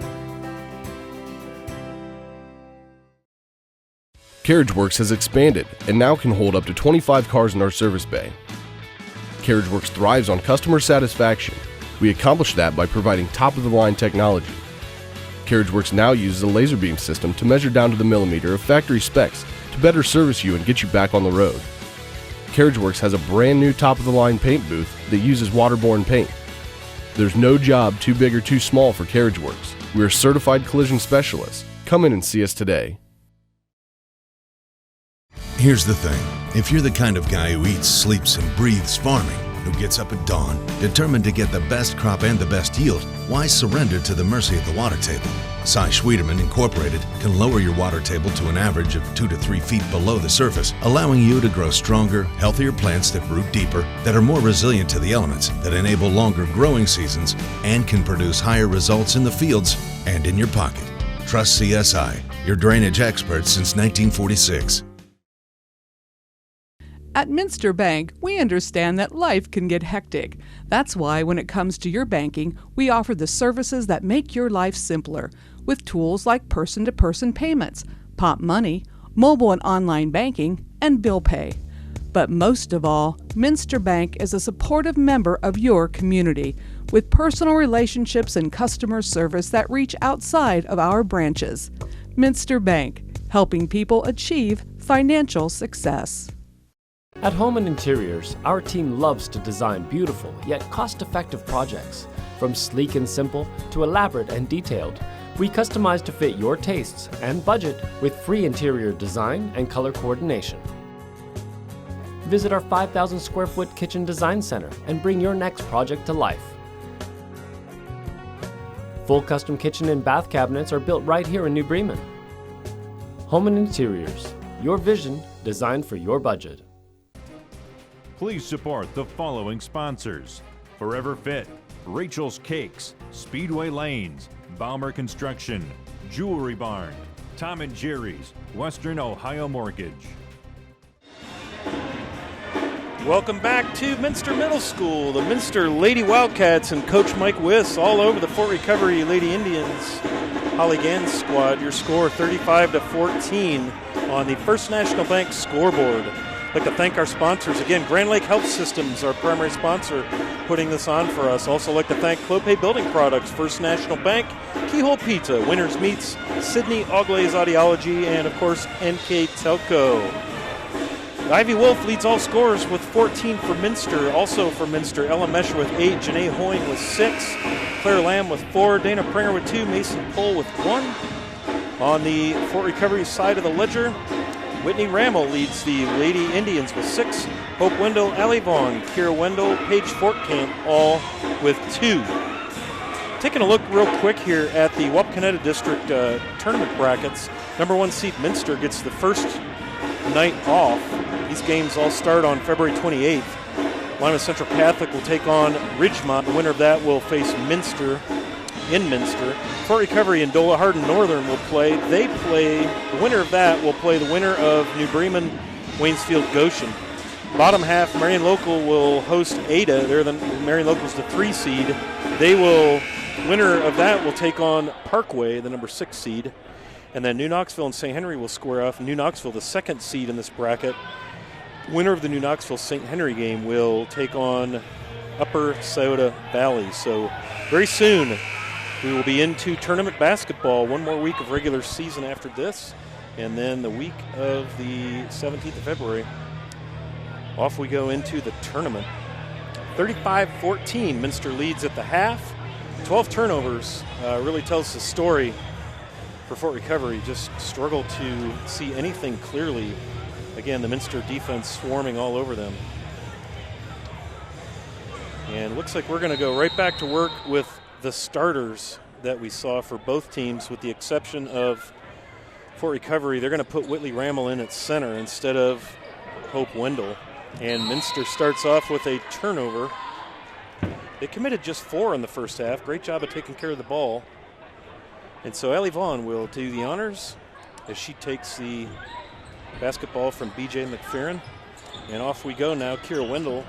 [SPEAKER 19] CarriageWorks has expanded and now can hold up to 25 cars in our service bay. CarriageWorks thrives on customer satisfaction. We accomplish that by providing top-of-the-line technology. CarriageWorks now uses a laser beam system to measure down to the millimeter of factory specs to better service you and get you back on the road. CarriageWorks has a brand new top-of-the-line paint booth that uses waterborne paint. There's no job too big or too small for CarriageWorks. We are certified collision specialists. Come in and see us today.
[SPEAKER 20] Here's the thing. If you're the kind of guy who eats, sleeps, and breathes farming, who gets up at dawn, determined to get the best crop and the best yield, why surrender to the mercy of the water table? Cy Schwiederman Incorporated can lower your water table to an average of 2 to 3 feet below the surface, allowing you to grow stronger, healthier plants that root deeper, that are more resilient to the elements, that enable longer growing seasons, and can produce higher results in the fields and in your pocket. Trust CSI, your drainage experts since 1946.
[SPEAKER 21] At Minster Bank, we understand that life can get hectic. That's why when it comes to your banking, we offer the services that make your life simpler, with tools like person-to-person payments, Pop Money, mobile and online banking, and bill pay. But most of all, Minster Bank is a supportive member of your community, with personal relationships and customer service that reach outside of our branches. Minster Bank, helping people achieve financial success.
[SPEAKER 22] At Home and Interiors, our team loves to design beautiful yet cost-effective projects. From sleek and simple to elaborate and detailed, We customize to fit your tastes and budget with free interior design and color coordination. Visit our 5,000 square foot kitchen design center and bring your next project to life. Full custom kitchen and bath cabinets are built right here in New Bremen. Home and Interiors, your vision designed for your budget.
[SPEAKER 3] Please support the following sponsors: Forever Fit, Rachel's Cakes, Speedway Lanes, Balmer Construction, Jewelry Barn, Tom and Jerry's, Western Ohio Mortgage.
[SPEAKER 1] Welcome back to Minster Middle School. The Minster Lady Wildcats and Coach Mike Wiss all over the Fort Recovery Lady Indians. Holly Gann's squad, your score 35-14 on the First National Bank scoreboard. I'd like to thank our sponsors. Again, Grand Lake Health Systems, our primary sponsor, putting this on for us. Also like to thank Clopay Building Products, First National Bank, Keyhole Pizza, Winners Meats, Sydney Auglaze Audiology, and of course NKTelco. Ivy Wolf leads all scorers with 14 for Minster. Also for Minster, Ella Mesher with 8, Janae Hoying with 6, Claire Lamb with 4, Dana Pringer with 2, Mason Pohl with 1. On the Fort Recovery side of the ledger, Whitney Rammel leads the Lady Indians with 6, Hope Wendell, Allie Vaughn, Kira Wendell, Paige Fortcamp, all with 2. Taking a look real quick here at the Wapakoneta District tournament brackets, number 1 seed Minster gets the first night off. These games all start on February 28th. Lima Central Catholic will take on Ridgemont. The winner of that will face Minster in Minster. Fort Recovery and Dola Hardin Northern will play. The winner of that will play the winner of New Bremen, Waynesfield Goshen. Bottom half, Marion Local will host Ada. Marion Local's the 3 seed. Winner of that will take on Parkway, the number 6 seed. And then New Knoxville and St. Henry will square off. New Knoxville, the 2nd seed in this bracket. Winner of the New Knoxville-St. Henry game will take on Upper Scioto Valley. So very soon we will be into tournament basketball. One more week of regular season after this. And then the week of the 17th of February, off we go into the tournament. 35-14, Minster leads at the half. 12 turnovers really tells the story for Fort Recovery. Just struggle to see anything clearly. Again, the Minster defense swarming all over them. And looks like we're going to go right back to work with the starters that we saw for both teams, with the exception of Fort Recovery. They're going to put Whitley Rammel in at center instead of Hope Wendell. And Minster starts off with a turnover. They committed just 4 in the first half. Great job of taking care of the ball. And so Allie Vaughn will do the honors as she takes the basketball from B.J. McFerrin. And off we go now. Kira Wendell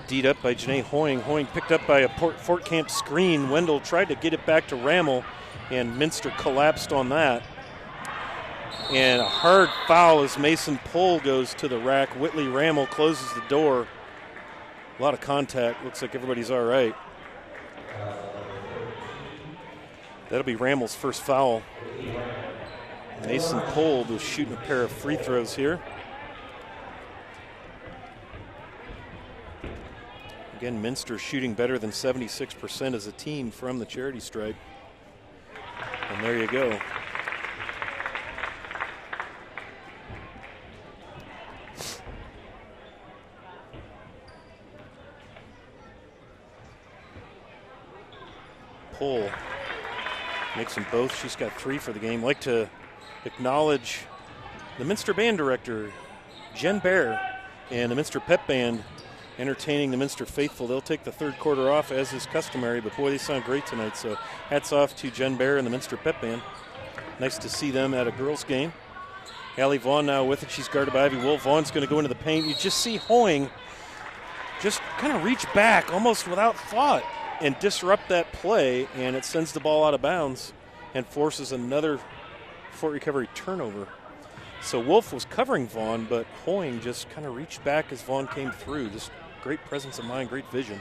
[SPEAKER 1] D'd up by Janae Hoying. Hoying picked up by a Fort Camp screen. Wendell tried to get it back to Rammel, and Minster collapsed on that. And a hard foul as Mason Pohl goes to the rack. Whitley Rammel closes the door. A lot of contact. Looks like everybody's all right. That'll be Rammel's first foul. Mason Pohl was shooting a pair of free throws here. Again, Minster shooting better than 76% as a team from the charity stripe. And there you go. Pohl makes them both. She's got 3 for the game. I'd like to acknowledge the Minster Band Director, Jen Baer, and the Minster Pep Band entertaining the Minster faithful. They'll take the third quarter off as is customary, but boy, they sound great tonight. So hats off to Jen Baer and the Minster Pep Band. Nice to see them at a girls' game. Allie Vaughn now with it. She's guarded by Ivy Wolf. Vaughn's going to go into the paint. You just see Hoying just kind of reach back almost without thought and disrupt that play, and it sends the ball out of bounds and forces another Fort Recovery turnover. So Wolf was covering Vaughn, but Hoying just kind of reached back as Vaughn came through. Just great presence of mind, great vision.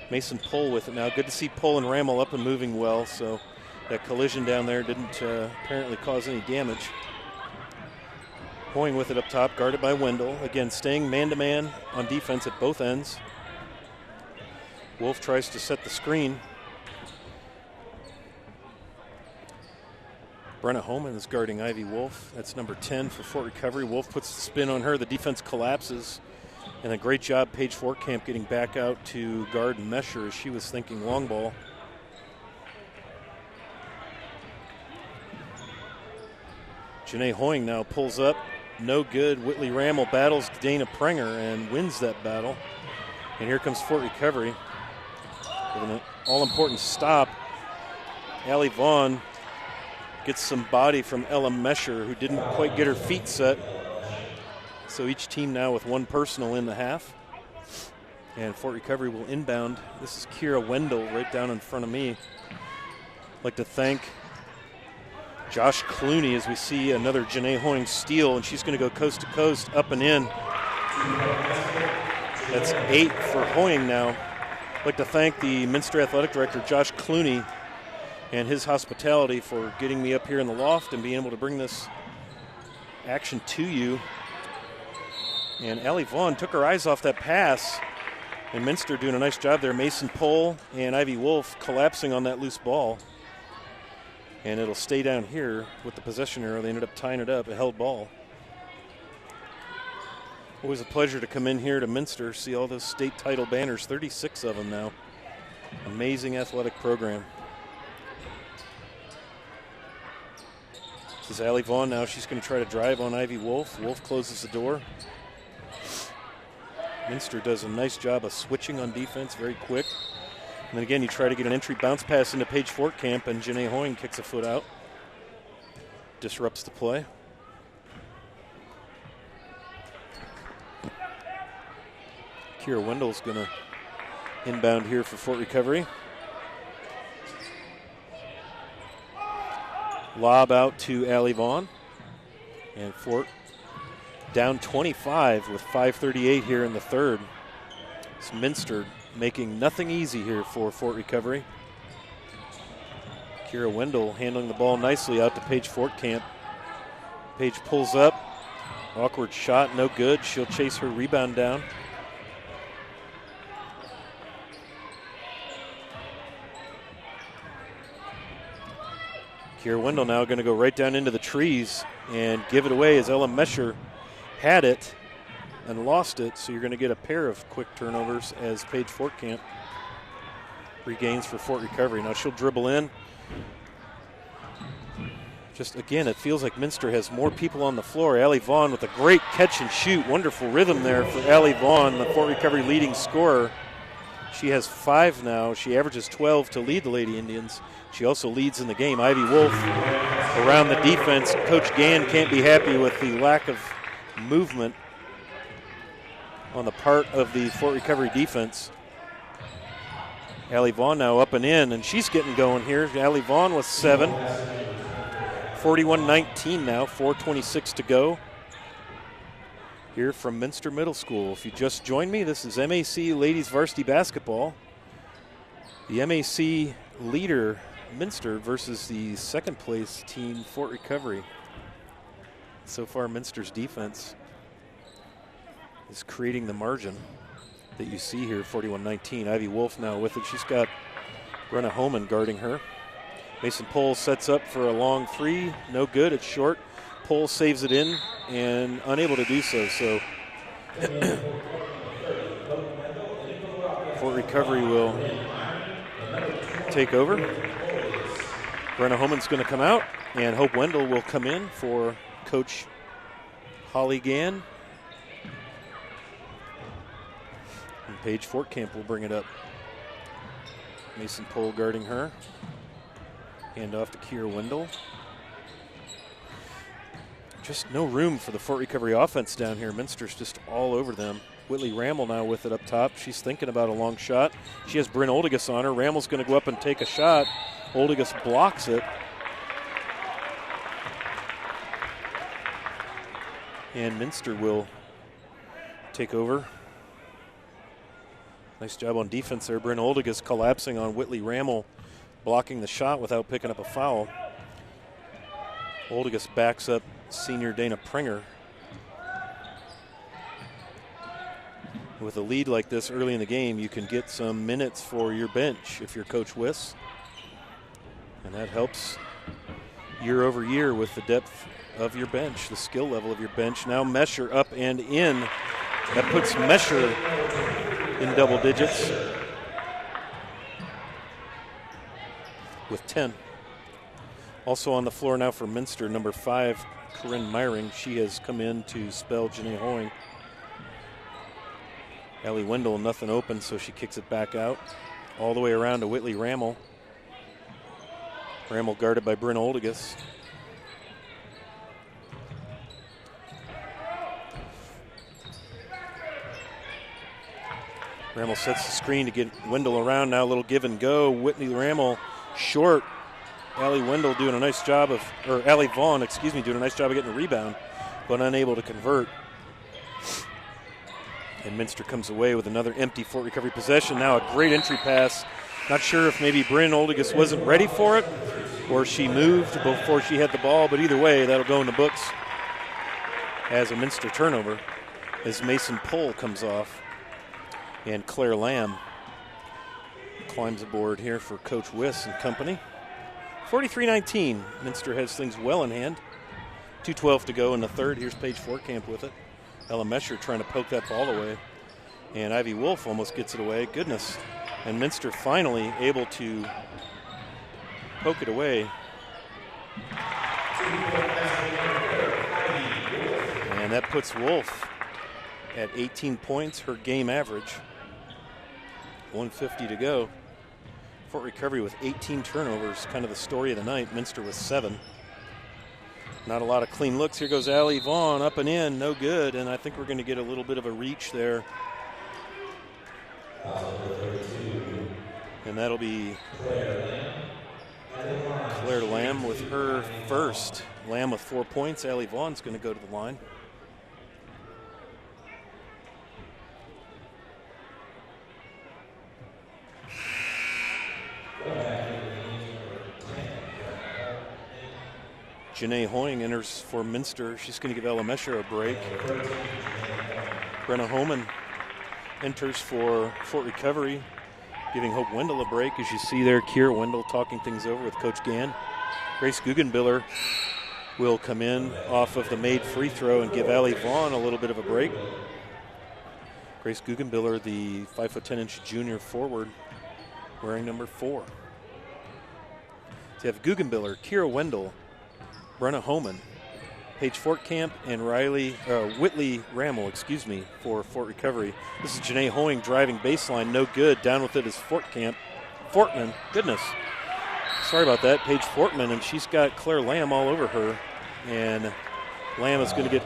[SPEAKER 1] Mason Pohl with it now. Good to see Pohl and Rammel up and moving well, so that collision down there didn't apparently cause any damage. Hoying with it up top, guarded by Wendell. Again, staying man-to-man on defense at both ends. Wolf tries to set the screen. Brenna Holman is guarding Ivy Wolf. That's number 10 for Fort Recovery. Wolf puts the spin on her. The defense collapses. And a great job, Paige Fortcamp, getting back out to guard Mesher as she was thinking long ball. Janae Hoying now pulls up. No good. Whitley Rammel battles Dana Prenger and wins that battle. And here comes Fort Recovery with an all-important stop. Allie Vaughn gets some body from Ella Mesher, who didn't quite get her feet set. So each team now with one personal in the half. And Fort Recovery will inbound. This is Kira Wendell right down in front of me. I'd like to thank Josh Clooney as we see another Janae Hoying steal, and she's going to go coast to coast, up and in. That's 8 for Hoying now. I'd like to thank the Minster Athletic Director, Josh Clooney, and his hospitality for getting me up here in the loft and being able to bring this action to you. And Allie Vaughn took her eyes off that pass, and Minster doing a nice job there. Mason Pohl and Ivy Wolf collapsing on that loose ball. And it'll stay down here with the possession arrow. They ended up tying it up, a held ball. Always a pleasure to come in here to Minster, see all those state title banners, 36 of them now. Amazing athletic program. This is Allie Vaughn now. She's going to try to drive on Ivy Wolf. Wolf closes the door. Minster does a nice job of switching on defense, very quick. And then again, you try to get an entry bounce pass into Paige Fortcamp, and Janae Hoying kicks a foot out. Disrupts the play. Kira Wendell's going to inbound here for Fort Recovery. Lob out to Allie Vaughn. And Fort down 25 with 5:38 here in the third. It's Minster making nothing easy here for Fort Recovery. Kira Wendell handling the ball nicely out to Paige Fortcamp. Paige pulls up. Awkward shot, no good. She'll chase her rebound down. Kira Wendell now going to go right down into the trees and give it away as Ella Mesher had it and lost it. So you're going to get a pair of quick turnovers as Paige Fortcamp regains for Fort Recovery. Now she'll dribble in. Just again, it feels like Minster has more people on the floor. Allie Vaughn with a great catch and shoot. Wonderful rhythm there for Allie Vaughn, the Fort Recovery leading scorer. She has 5 now. She averages 12 to lead the Lady Indians. She also leads in the game. Ivy Wolf around the defense. Coach Gann can't be happy with the lack of movement on the part of the Fort Recovery defense. Allie Vaughn now up and in, and she's getting going here. Allie Vaughn with 7. 41-19 now, 4:26 to go. Here from Minster Middle School. If you just joined me, this is MAC Ladies Varsity Basketball. The MAC leader, Minster, versus the second place team, Fort Recovery. So far, Minster's defense is creating the margin that you see here, 41-19. Ivy Wolf now with it. She's got Brenna Homan guarding her. Mason Pohl sets up for a long three. No good, it's short. Pohl saves it in and unable to do so. So Fort Recovery will take over. Brenna Homan's going to come out, and Hope Wendell will come in for Coach Holly Gann. And Paige Fortcamp will bring it up. Mason Pohl guarding her. Hand off to Kira Wendell. Just no room for the Fort Recovery offense down here. Minster's just all over them. Whitley Rammel now with it up top. She's thinking about a long shot. She has Bryn Oldigas on her. Rammel's going to go up and take a shot. Oldigas blocks it. And Minster will take over. Nice job on defense there. Bryn Oldigas collapsing on Whitley Rammel, blocking the shot without picking up a foul. Oldigas backs up senior Dana Prenger. With a lead like this early in the game, you can get some minutes for your bench if you're Coach Wiss. And that helps year over year with the depth of your bench, the skill level of your bench. Now Mesher up and in. That puts Mesher in double digits with 10. Also on the floor now for Minster, number 5, Corinne Meyring. She has come in to spell Janae Hoying. Allie Wendell, nothing open, so she kicks it back out. All the way around to Whitley Rammel. Rammel guarded by Bryn Oldigus. Rammel sets the screen to get Wendell around. Now a little give and go. Whitney Rammel short. Allie Wendell doing a nice job of, or Allie Vaughn, doing a nice job of getting a rebound, but unable to convert. And Minster comes away with another empty Fort Recovery possession. Now a great entry pass. Not sure if maybe Bryn Oldigus wasn't ready for it or she moved before she had the ball, but either way, that'll go in the books as a Minster turnover as Mason Pohl comes off and Claire Lamb climbs aboard here for Coach Wiss and company. 43-19. Minster has things well in hand. 2:12 to go in the third. Here's Paige Fortcamp with it. Ella Mesher trying to poke that ball away. And Ivy Wolf almost gets it away. Goodness. And Minster finally able to poke it away. And that puts Wolf at 18 points, her game average. 150 to go. Fort Recovery with 18 turnovers, kind of the story of the night. Minster with 7. Not a lot of clean looks. Here goes Allie Vaughn up and in, no good. And I think we're going to get a little bit of a reach there. And that'll be Claire Lamb with her first. Lamb with 4 points. Allie Vaughn's going to go to the line. Janae Hoying enters for Minster. She's going to give Ella Mesher a break. Brenna Homan enters for Fort Recovery, giving Hope Wendell a break. As you see there, Kiera Wendell talking things over with Coach Gann. Grace Guggenbiller will come in off of the made free throw and give Allie Vaughn a little bit of a break. Grace Guggenbiller, the 5'10" junior forward, wearing number 4. So you have Guggenbiller, Kiera Wendell, Brenna Homan, Paige Fortcamp, and Whitley Rammel, for Fort Recovery. This is Janae Hoying driving baseline, no good. Down with it is Fortman, goodness. Sorry about that, Paige Fortman, and she's got Claire Lamb all over her. And Lamb is going to get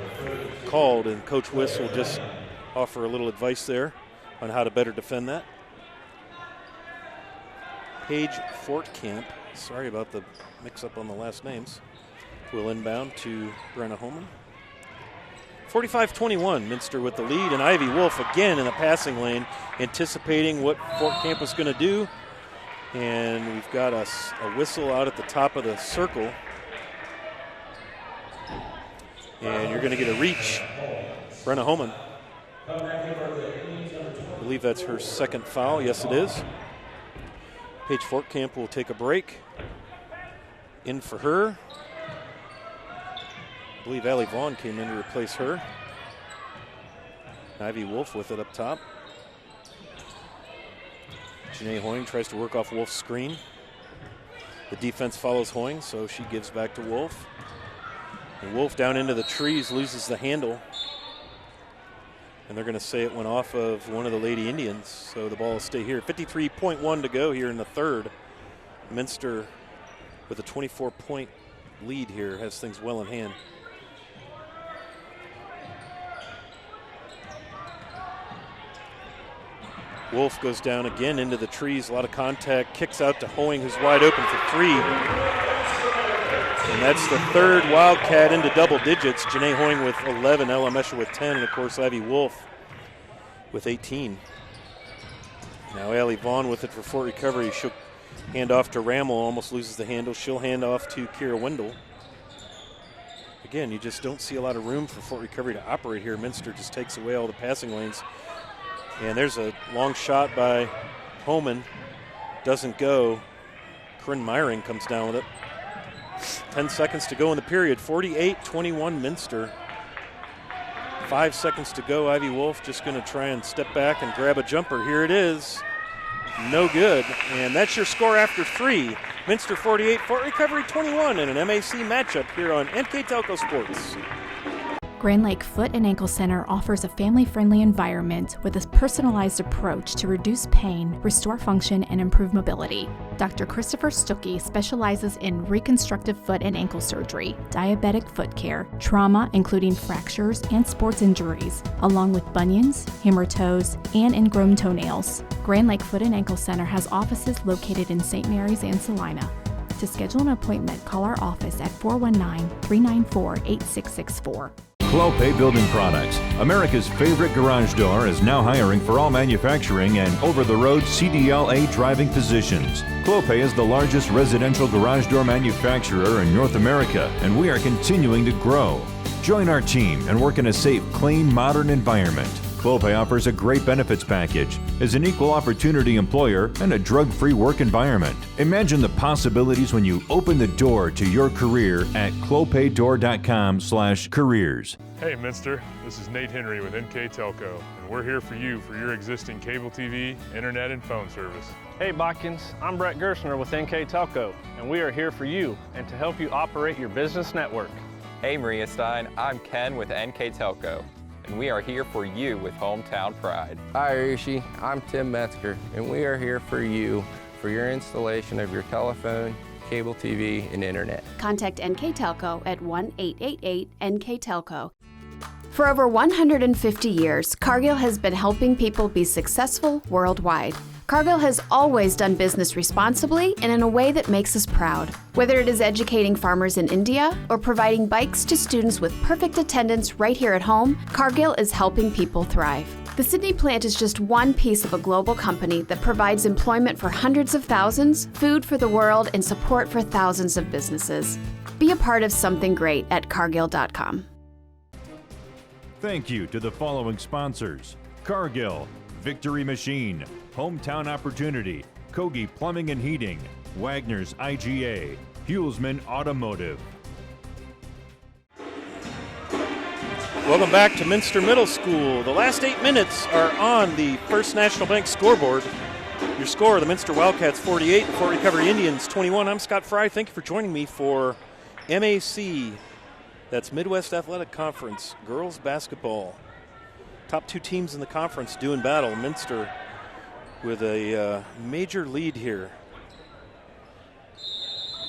[SPEAKER 1] called, and Coach Wiss will just offer a little advice there on how to better defend that. Paige Fortcamp, sorry about the mix-up on the last names, will inbound to Brenna Homan. 45-21, Minster with the lead, and Ivy Wolf again in the passing lane, anticipating what Fortcamp was going to do. And we've got a whistle out at the top of the circle. And you're going to get a reach. Brenna Homan. I believe that's her second foul. Yes, it is. Paige Fortcamp will take a break. In for her. I believe Allie Vaughn came in to replace her. Ivy Wolf with it up top. Janae Hoying tries to work off Wolf's screen. The defense follows Hoying, so she gives back to Wolf. And Wolf down into the trees loses the handle. And they're going to say it went off of one of the Lady Indians, so the ball will stay here. 53.1 to go here in the third. Minster with a 24-point lead here has things well in hand. Wolf goes down again into the trees, a lot of contact, kicks out to Hoying, who's wide open for 3. And that's the third Wildcat into double digits. Janae Hoying with 11, Ella Mesher with 10, and of course Ivy Wolf with 18. Now Allie Vaughn with it for Fort Recovery. She'll hand off to Rammel, almost loses the handle. She'll hand off to Kiera Wendell. Again, you just don't see a lot of room for Fort Recovery to operate here. Minster just takes away all the passing lanes. And there's a long shot by Homan. Doesn't go. Corinne Meyring comes down with it. 10 seconds to go in the period. 48-21 Minster. 5 seconds to go. Ivy Wolf just going to try and step back and grab a jumper. Here it is. No good. And that's your score after 3. Minster 48, Fort Recovery 21 in an MAC matchup here on NKTelco Sports.
[SPEAKER 2] Grand Lake Foot and Ankle Center offers a family-friendly environment with a personalized approach to reduce pain, restore function, and improve mobility. Dr. Christopher Stuckey specializes in reconstructive foot and ankle surgery, diabetic foot care, trauma including fractures and sports injuries, along with bunions, hammer toes, and ingrown toenails. Grand Lake Foot and Ankle Center has offices located in St. Mary's and Salina. To schedule an appointment, call our office at 419-394-8664.
[SPEAKER 3] Clopay Building Products, America's favorite garage door, is now hiring for all manufacturing and over-the-road CDLA driving positions. Clopay is the largest residential garage door manufacturer in North America, and we are continuing to grow. Join our team and work in a safe, clean, modern environment. Clopay offers a great benefits package, is an equal opportunity employer, and a drug-free work environment. Imagine the possibilities when you open the door to your career at clopaydoor.com/careers.
[SPEAKER 10] Hey Minster, this is Nate Henry with NKTelco, and we're here for you for your existing cable TV, internet, and phone service.
[SPEAKER 9] Hey Botkins, I'm Brett Gerstner with NKTelco, and we are here for you and to help you operate your business network.
[SPEAKER 12] Hey Maria Stein, I'm Ken with NKTelco, and we are here for you with hometown pride.
[SPEAKER 4] Hi Rishi, I'm Tim Metzger, and we are here for you for your installation of your telephone, cable TV, and internet.
[SPEAKER 23] Contact NKTelco at 1-888-NKTelco. For over 150 years, Cargill has been helping people be successful worldwide. Cargill has always done business responsibly and in a way that makes us proud. Whether it is educating farmers in India or providing bikes to students with perfect attendance right here at home, Cargill is helping people thrive. The Sydney plant is just one piece of a global company that provides employment for hundreds of thousands, food for the world, and support for thousands of businesses. Be a part of something great at Cargill.com.
[SPEAKER 3] Thank you to the following sponsors: Cargill, Victory Machine, Hometown Opportunity, Kogi Plumbing and Heating, Wagner's IGA, Hulsman Automotive.
[SPEAKER 1] Welcome back to Minster Middle School. The last 8 minutes are on the First National Bank scoreboard. Your score, the Minster Wildcats 48, Fort Recovery Indians 21. I'm Scott Fry. Thank you for joining me for MAC. That's Midwest Athletic Conference girls basketball. Top 2 teams in the conference doing battle. Minster with a major lead here.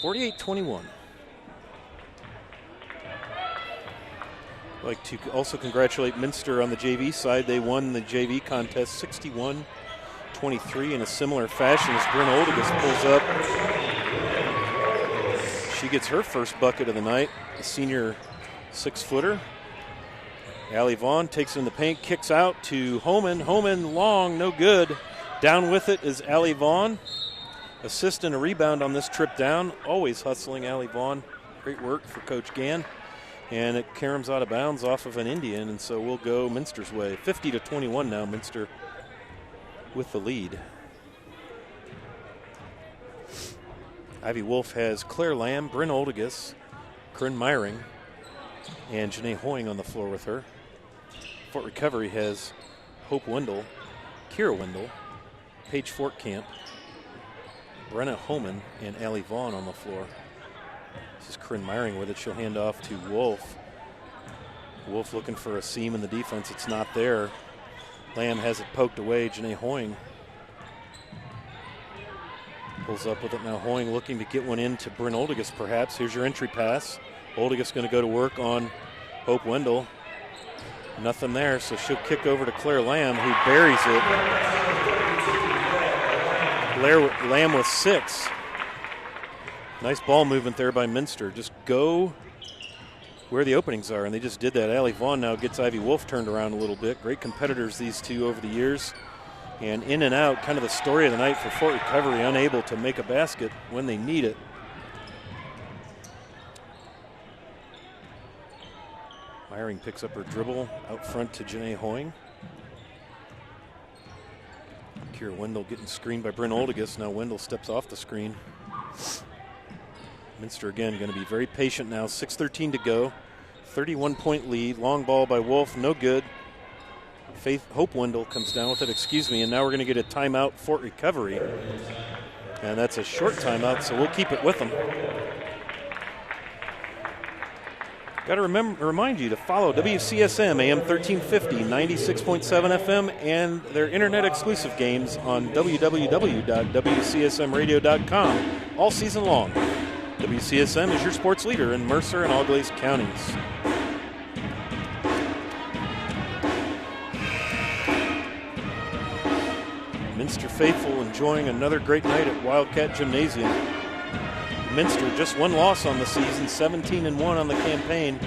[SPEAKER 1] 48-21. I'd like to also congratulate Minster on the JV side. They won the JV contest 61-23 in a similar fashion as Bryn Oldigus pulls up. She gets her first bucket of the night, a senior 6-footer. Allie Vaughn takes it in the paint, kicks out to Homan. Homan long, no good. Down with it is Allie Vaughn. Assist and a rebound on this trip down. Always hustling Allie Vaughn. Great work for Coach Gann. And it caroms out of bounds off of an Indian, and so we'll go Minster's way. 50-21 now, Minster with the lead. Ivy Wolf has Claire Lamb, Bryn Oldigus, Corinne Meyering, and Janae Hoying on the floor with her. Fort Recovery has Hope Wendell, Kira Wendell, Paige Fortcamp, Brenna Homan, and Allie Vaughn on the floor. This is Corinne Meyering with it. She'll hand off to Wolf. Wolf looking for a seam in the defense. It's not there. Lamb has it poked away. Janae Hoying pulls up with it now. Hoying looking to get one in to Bryn Oldigus perhaps. Here's your entry pass. Oldigus going to go to work on Hope Wendell. Nothing there, so she'll kick over to Claire Lamb, who buries it. Lamb with 6. Nice ball movement there by Minster. Just go where the openings are, and they just did that. Allie Vaughn now gets Ivy Wolf turned around a little bit. Great competitors, these two, over the years. And in and out, kind of the story of the night for Fort Recovery, unable to make a basket when they need it. Meyering picks up her dribble out front to Janae Hoying. Kira Wendell getting screened by Bryn Oldigus. Now Wendell steps off the screen. Minster again going to be very patient now. 6:13 to go. 31-point lead. Long ball by Wolf, no good. Hope Wendell comes down with it, and now we're going to get a timeout, Fort Recovery. And that's a short timeout, so we'll keep it with them. Got to remind you to follow WCSM AM 1350, 96.7 FM, and their internet-exclusive games on www.wcsmradio.com all season long. WCSM is your sports leader in Mercer and Auglaize counties. Minster faithful enjoying another great night at Wildcat Gymnasium. Minster just one loss on the season, 17-1 on the campaign.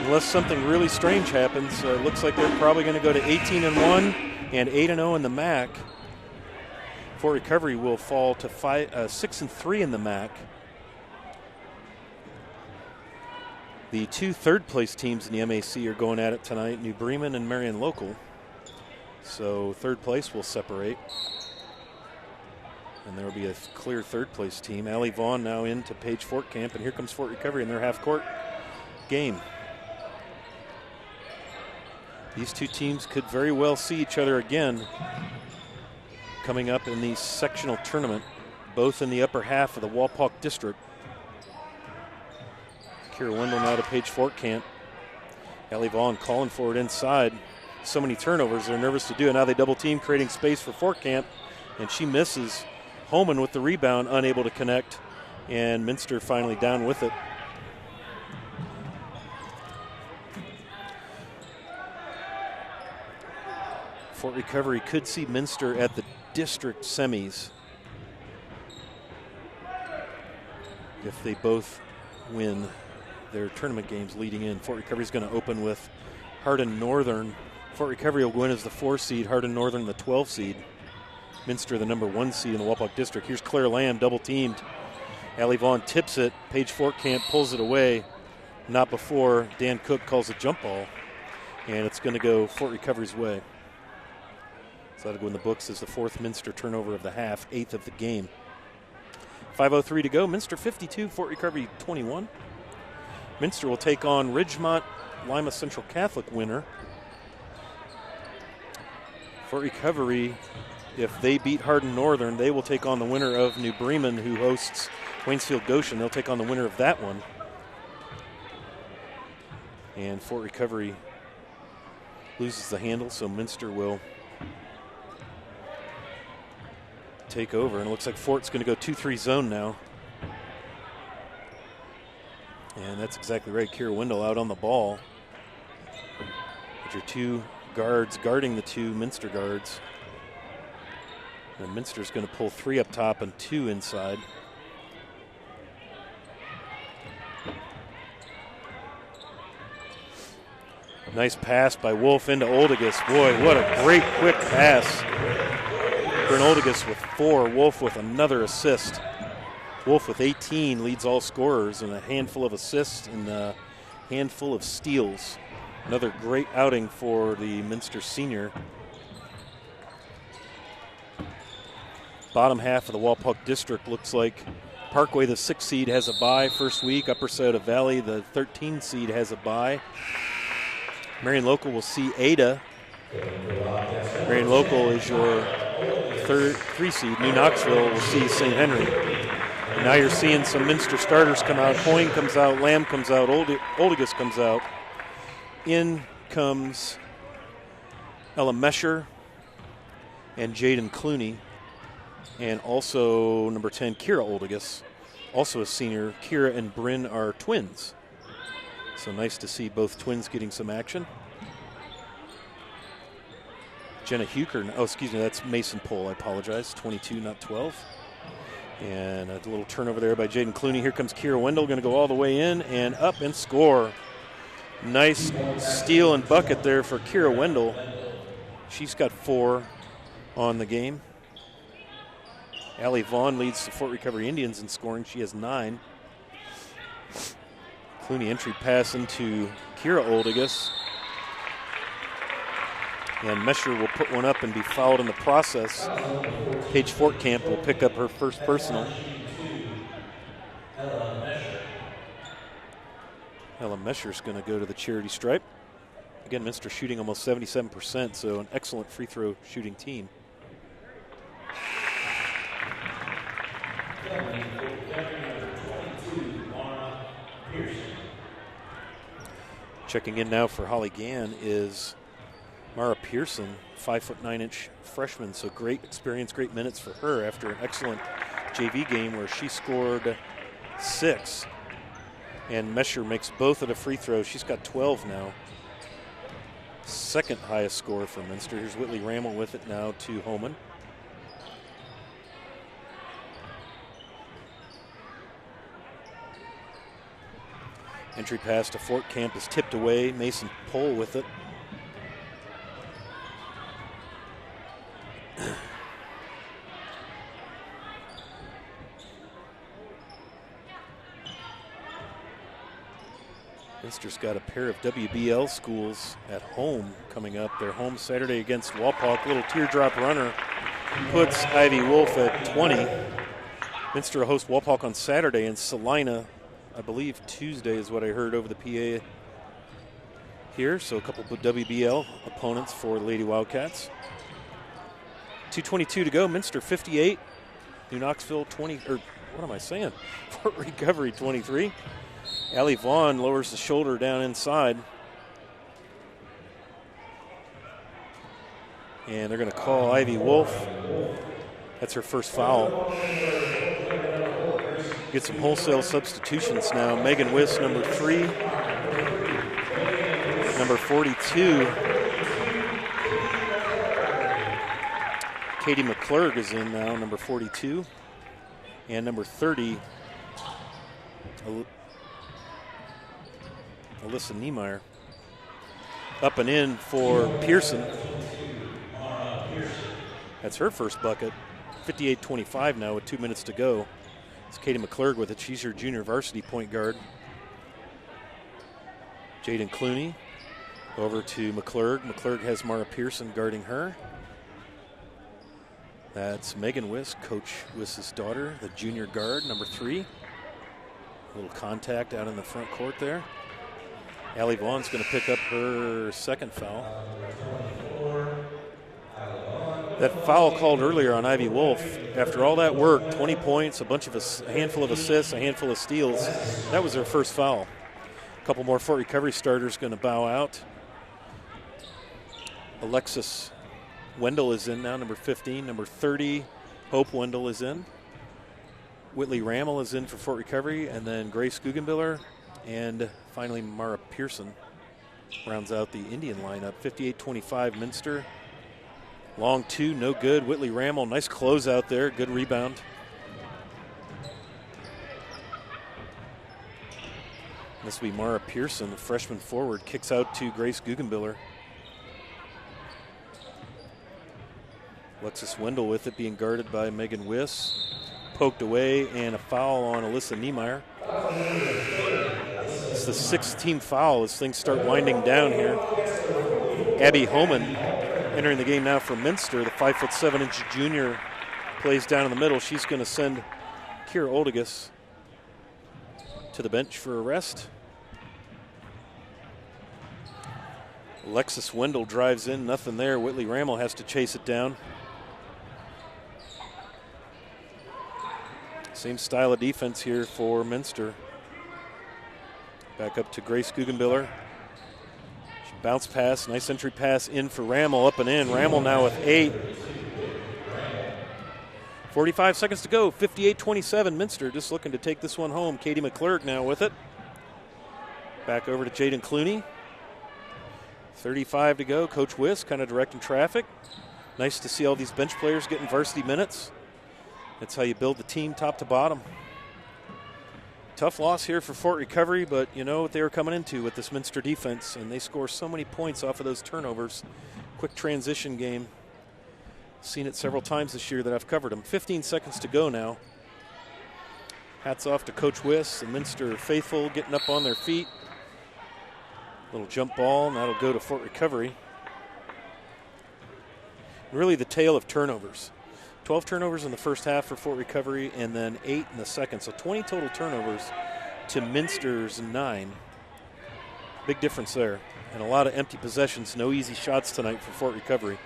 [SPEAKER 1] Unless something really strange happens, looks like they're probably going to go to 18-1 and 8-0 in the MAC. Fort Recovery will fall to 6-3 in the MAC. The two third-place teams in the MAC are going at it tonight, New Bremen and Marion Local. So third place will separate. And there will be a clear third-place team. Allie Vaughn now into Page Fort Camp, and here comes Fort Recovery in their half-court game. These two teams could very well see each other again coming up in the sectional tournament, both in the upper half of the Walpock District. Kira Wendell now to Page Fort Camp. Allie Vaughn calling for it inside. So many turnovers, they're nervous to do it. Now they double team, creating space for Fort Camp, and she misses. Holman with the rebound, unable to connect, and Minster finally down with it. Fort Recovery could see Minster at the district semis if they both win their tournament games leading in. Fort Recovery is going to open with Hardin Northern. Fort Recovery will win as the 4 seed, Hardin Northern the 12 seed. Minster the number 1 seed in the Walpock District. Here's Claire Lamb double teamed. Allie Vaughn tips it. Page Fort Camp pulls it away. Not before Dan Cook calls a jump ball. And it's going to go Fort Recovery's way. So that'll go in the books as the 4th Minster turnover of the half, 8th of the game. 5:03 to go. Minster 52, Fort Recovery 21. Minster will take on Ridgemont Lima Central Catholic winner. Fort Recovery, if they beat Hardin Northern, they will take on the winner of New Bremen, who hosts Waynesfield Goshen. They'll take on the winner of that one. And Fort Recovery loses the handle, so Minster will take over. And it looks like Fort's going to go 2-3 zone now. And that's exactly right. Kira Wendell out on the ball. With your two guards guarding the two Minster guards. And Minster's going to pull 3 up top and 2 inside. Nice pass by Wolf into Oldigus. Boy, what a great quick pass. Bryn Oldigus with 4, Wolf with another assist. Wolf with 18 leads all scorers and a handful of assists and a handful of steals. Another great outing for the Minster senior. Bottom half of the Walpock District looks like Parkway, the 6 seed, has a bye first week. Upper Scioto Valley, the 13 seed, has a bye. Marion Local will see Ada. Marion Local is your 3 seed. New Knoxville will see St. Henry. And now you're seeing some Minster starters come out. Hoying comes out, Lamb comes out, Oldigus comes out. In comes Ella Mesher and Jaden Clooney. And also number 10, Kira Oldigus, also a senior. Kira and Bryn are twins. So nice to see both twins getting some action. Jenna Huker, that's Mason Pohl, I apologize. 22, not 12. And a little turnover there by Jaden Clooney. Here comes Kira Wendell, going to go all the way in and up and score. Nice steal and bucket there for Kira Wendell. She's got 4 on the game. Allie Vaughn leads the Fort Recovery Indians in scoring. She has 9. Clooney entry pass into Kira Oldigus. And Mesher will put one up and be fouled in the process. Paige Fort Camp will pick up her first personal. Ella Mesher's going to go to the charity stripe. Again, Minster shooting almost 77%, so an excellent free throw shooting team. Checking in now for Holly Gann is Mara Pearson, 5'9" freshman, so great experience, great minutes for her after an excellent JV game where she scored 6. And Mesher makes both of the free throws. She's got 12 now. Second highest score for Minster. Here's Whitley Ramel with it now to Homan. Entry pass to Fort Camp is tipped away. Mason Pohl with it. Minster's got a pair of WBL schools at home coming up. They're home Saturday against Walpock. Little teardrop runner puts Ivy Wolf at 20. Minster will host Walpock on Saturday, and Salina, I believe Tuesday is what I heard over the PA here. So a couple of WBL opponents for the Lady Wildcats. 2:22 to go. Minster 58. New Knoxville 20. Or what am I saying? Fort Recovery 23. Allie Vaughn lowers the shoulder down inside. And they're going to call Ivy Wolf. That's her first foul. Get some wholesale substitutions now. Megan Wiss, number 3. Number 42. Katie McClurg is in now, number 42. And number 30, Alyssa Niemeyer. Up and in for Pearson. That's her first bucket. 58-25 now with 2 minutes to go. It's Katie McClurg with it. She's your junior varsity point guard. Jaden Clooney over to McClurg. McClurg has Mara Pearson guarding her. That's Megan Wiss, Coach Wiss's daughter, the junior guard, number 3. A little contact out in the front court there. Allie Vaughn's going to pick up her second foul. That foul called earlier on Ivy Wolf, after all that work, 20 points, a handful of assists, a handful of steals, that was her first foul. A couple more Fort Recovery starters going to bow out. Alexis Wendell is in now, number 15. Number 30, Hope Wendell is in. Whitley Ramel is in for Fort Recovery, and then Grace Guggenbiller, and finally Mara Pearson rounds out the Indian lineup. 58-25 Minster. Long 2, no good. Whitley Ramel, nice close out there, good rebound. This will be Mara Pearson, the freshman forward, kicks out to Grace Guggenbiller. Alexis Wendell with it, being guarded by Megan Wiss. Poked away, and a foul on Alyssa Niemeyer. It's the 6th team foul as things start winding down here. Abby Homan entering the game now for Minster. The 5'7" junior plays down in the middle. She's going to send Kira Oldegas to the bench for a rest. Alexis Wendell drives in, nothing there. Whitley Ramel has to chase it down. Same style of defense here for Minster. Back up to Grace Guggenbiller. She bounce pass, nice entry pass in for Ramel, up and in. Ramel now with 8. 45 seconds to go, 58-27. Minster just looking to take this one home. Katie McClurg now with it. Back over to Jaden Clooney. 35 to go. Coach Wiss kind of directing traffic. Nice to see all these bench players getting varsity minutes. That's how you build the team top to bottom. Tough loss here for Fort Recovery, but you know what they were coming into with this Minster defense, and they score so many points off of those turnovers. Quick transition game. Seen it several times this year that I've covered them. 15 seconds to go now. Hats off to Coach Wiss and Minster faithful getting up on their feet. Little jump ball, and that'll go to Fort Recovery. Really the tale of turnovers. 12 turnovers in the first half for Fort Recovery, and then 8 in the second. So 20 total turnovers to Minster's 9. Big difference there. And a lot of empty possessions, no easy shots tonight for Fort Recovery.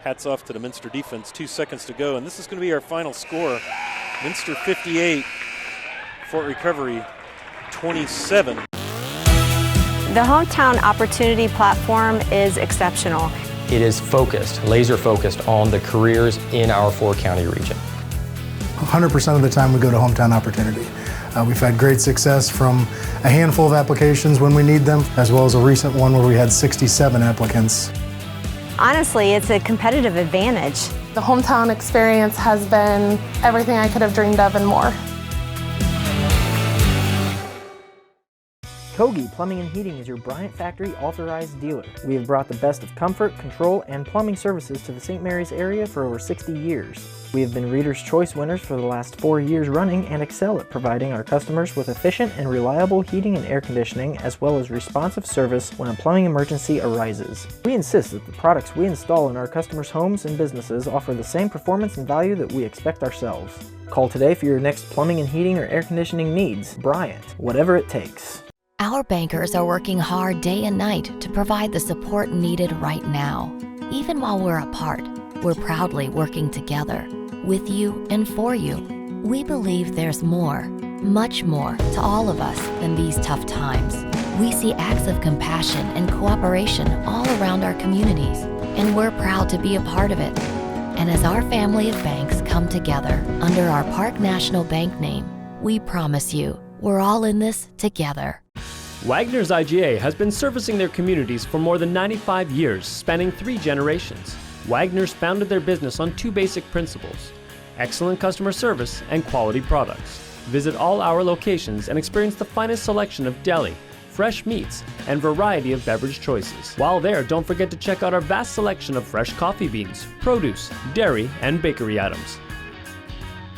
[SPEAKER 1] Hats off to the Minster defense. 2 seconds to go, and this is going to be our final score. Minster 58, Fort Recovery 27.
[SPEAKER 5] The Hometown Opportunity Platform is exceptional.
[SPEAKER 6] It is focused, laser focused on the careers in our 4-county region.
[SPEAKER 7] 100% of the time we go to Hometown Opportunity. We've had great success from a handful of applications when we need them, as well as a recent one where we had 67 applicants.
[SPEAKER 5] Honestly, it's a competitive advantage.
[SPEAKER 24] The Hometown experience has been everything I could have dreamed of and more.
[SPEAKER 25] Kogi Plumbing and Heating is your Bryant Factory authorized dealer. We have brought the best of comfort, control, and plumbing services to the St. Mary's area for over 60 years. We have been Reader's Choice winners for the last 4 years running and excel at providing our customers with efficient and reliable heating and air conditioning, as well as responsive service when a plumbing emergency arises. We insist that the products we install in our customers' homes and businesses offer the same performance and value that we expect ourselves. Call today for your next plumbing and heating or air conditioning needs. Bryant, whatever it takes.
[SPEAKER 26] Our bankers are working hard day and night to provide the support needed right now. Even while we're apart, we're proudly working together, with you and for you. We believe there's more, much more, to all of us than these tough times. We see acts of compassion and cooperation all around our communities, and we're proud to be a part of it. And as our family of banks come together under our Park National Bank name, we promise you, we're all in this together.
[SPEAKER 22] Wagner's IGA has been servicing their communities for more than 95 years, spanning 3 generations. Wagner's founded their business on 2 basic principles: excellent customer service and quality products. Visit all our locations and experience the finest selection of deli, fresh meats, and variety of beverage choices. While there, don't forget to check out our vast selection of fresh coffee beans, produce, dairy, and bakery items.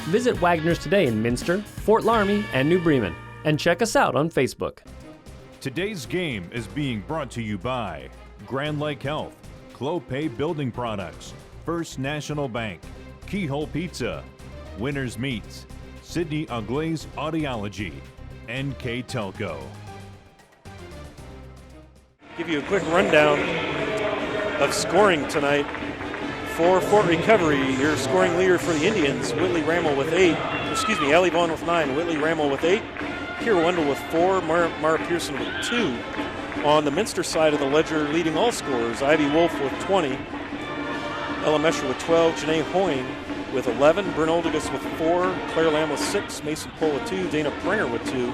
[SPEAKER 22] Visit Wagner's today in Minster, Fort Laramie, and New Bremen, and check us out on Facebook.
[SPEAKER 3] Today's game is being brought to you by Grand Lake Health, Clopay Building Products, First National Bank, Keyhole Pizza, Winners Meats, Sidney Uglaze Audiology, NKTelco.
[SPEAKER 1] Give you a quick rundown of scoring tonight for Fort Recovery. Your scoring leader for the Indians, Whitley Rammel with 8. Ellie Vaughn with 9, Whitley Rammel with 8. Kier Wendell with 4, Mara Pearson with 2. On the Minster side of the ledger, leading all scorers, Ivy Wolf with 20, Ella Mesher with 12, Janae Hoying with 11, Bryn Oldegus with 4, Claire Lamb with 6, Mason Pohl with 2, Dana Pringer with 2.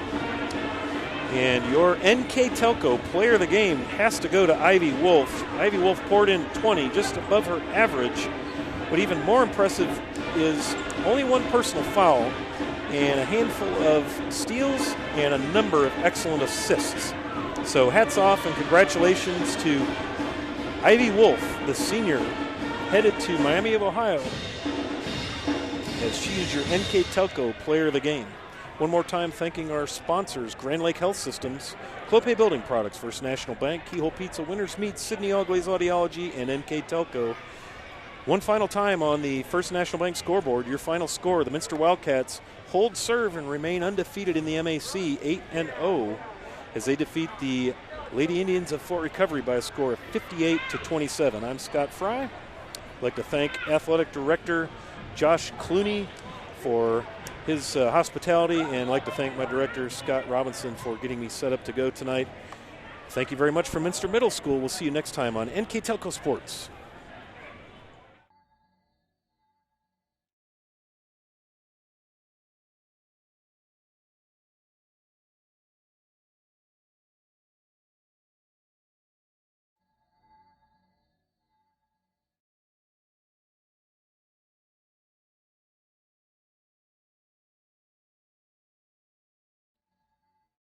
[SPEAKER 1] And your NKTelco player of the game has to go to Ivy Wolf. Ivy Wolf poured in 20, just above her average. But even more impressive is only 1 personal foul and a handful of steals and a number of excellent assists. So hats off and congratulations to Ivy Wolf, the senior, headed to Miami of Ohio, as she is your NKTelco player of the game. One more time, thanking our sponsors, Grand Lake Health Systems, Clopay Building Products, First National Bank, Keyhole Pizza, Winners Meats, Sidney Uglaze Audiology, and NKTelco. One final time on the First National Bank scoreboard, your final score, the Minster Wildcats hold serve and remain undefeated in the MAC, 8-0, as they defeat the Lady Indians of Fort Recovery by a score of 58-27. I'm Scott Fry. I'd like to thank Athletic Director Josh Clooney for his hospitality, and I'd like to thank my director, Scott Robinson, for getting me set up to go tonight. Thank you very much from Minster Middle School. We'll see you next time on NKTelco Sports.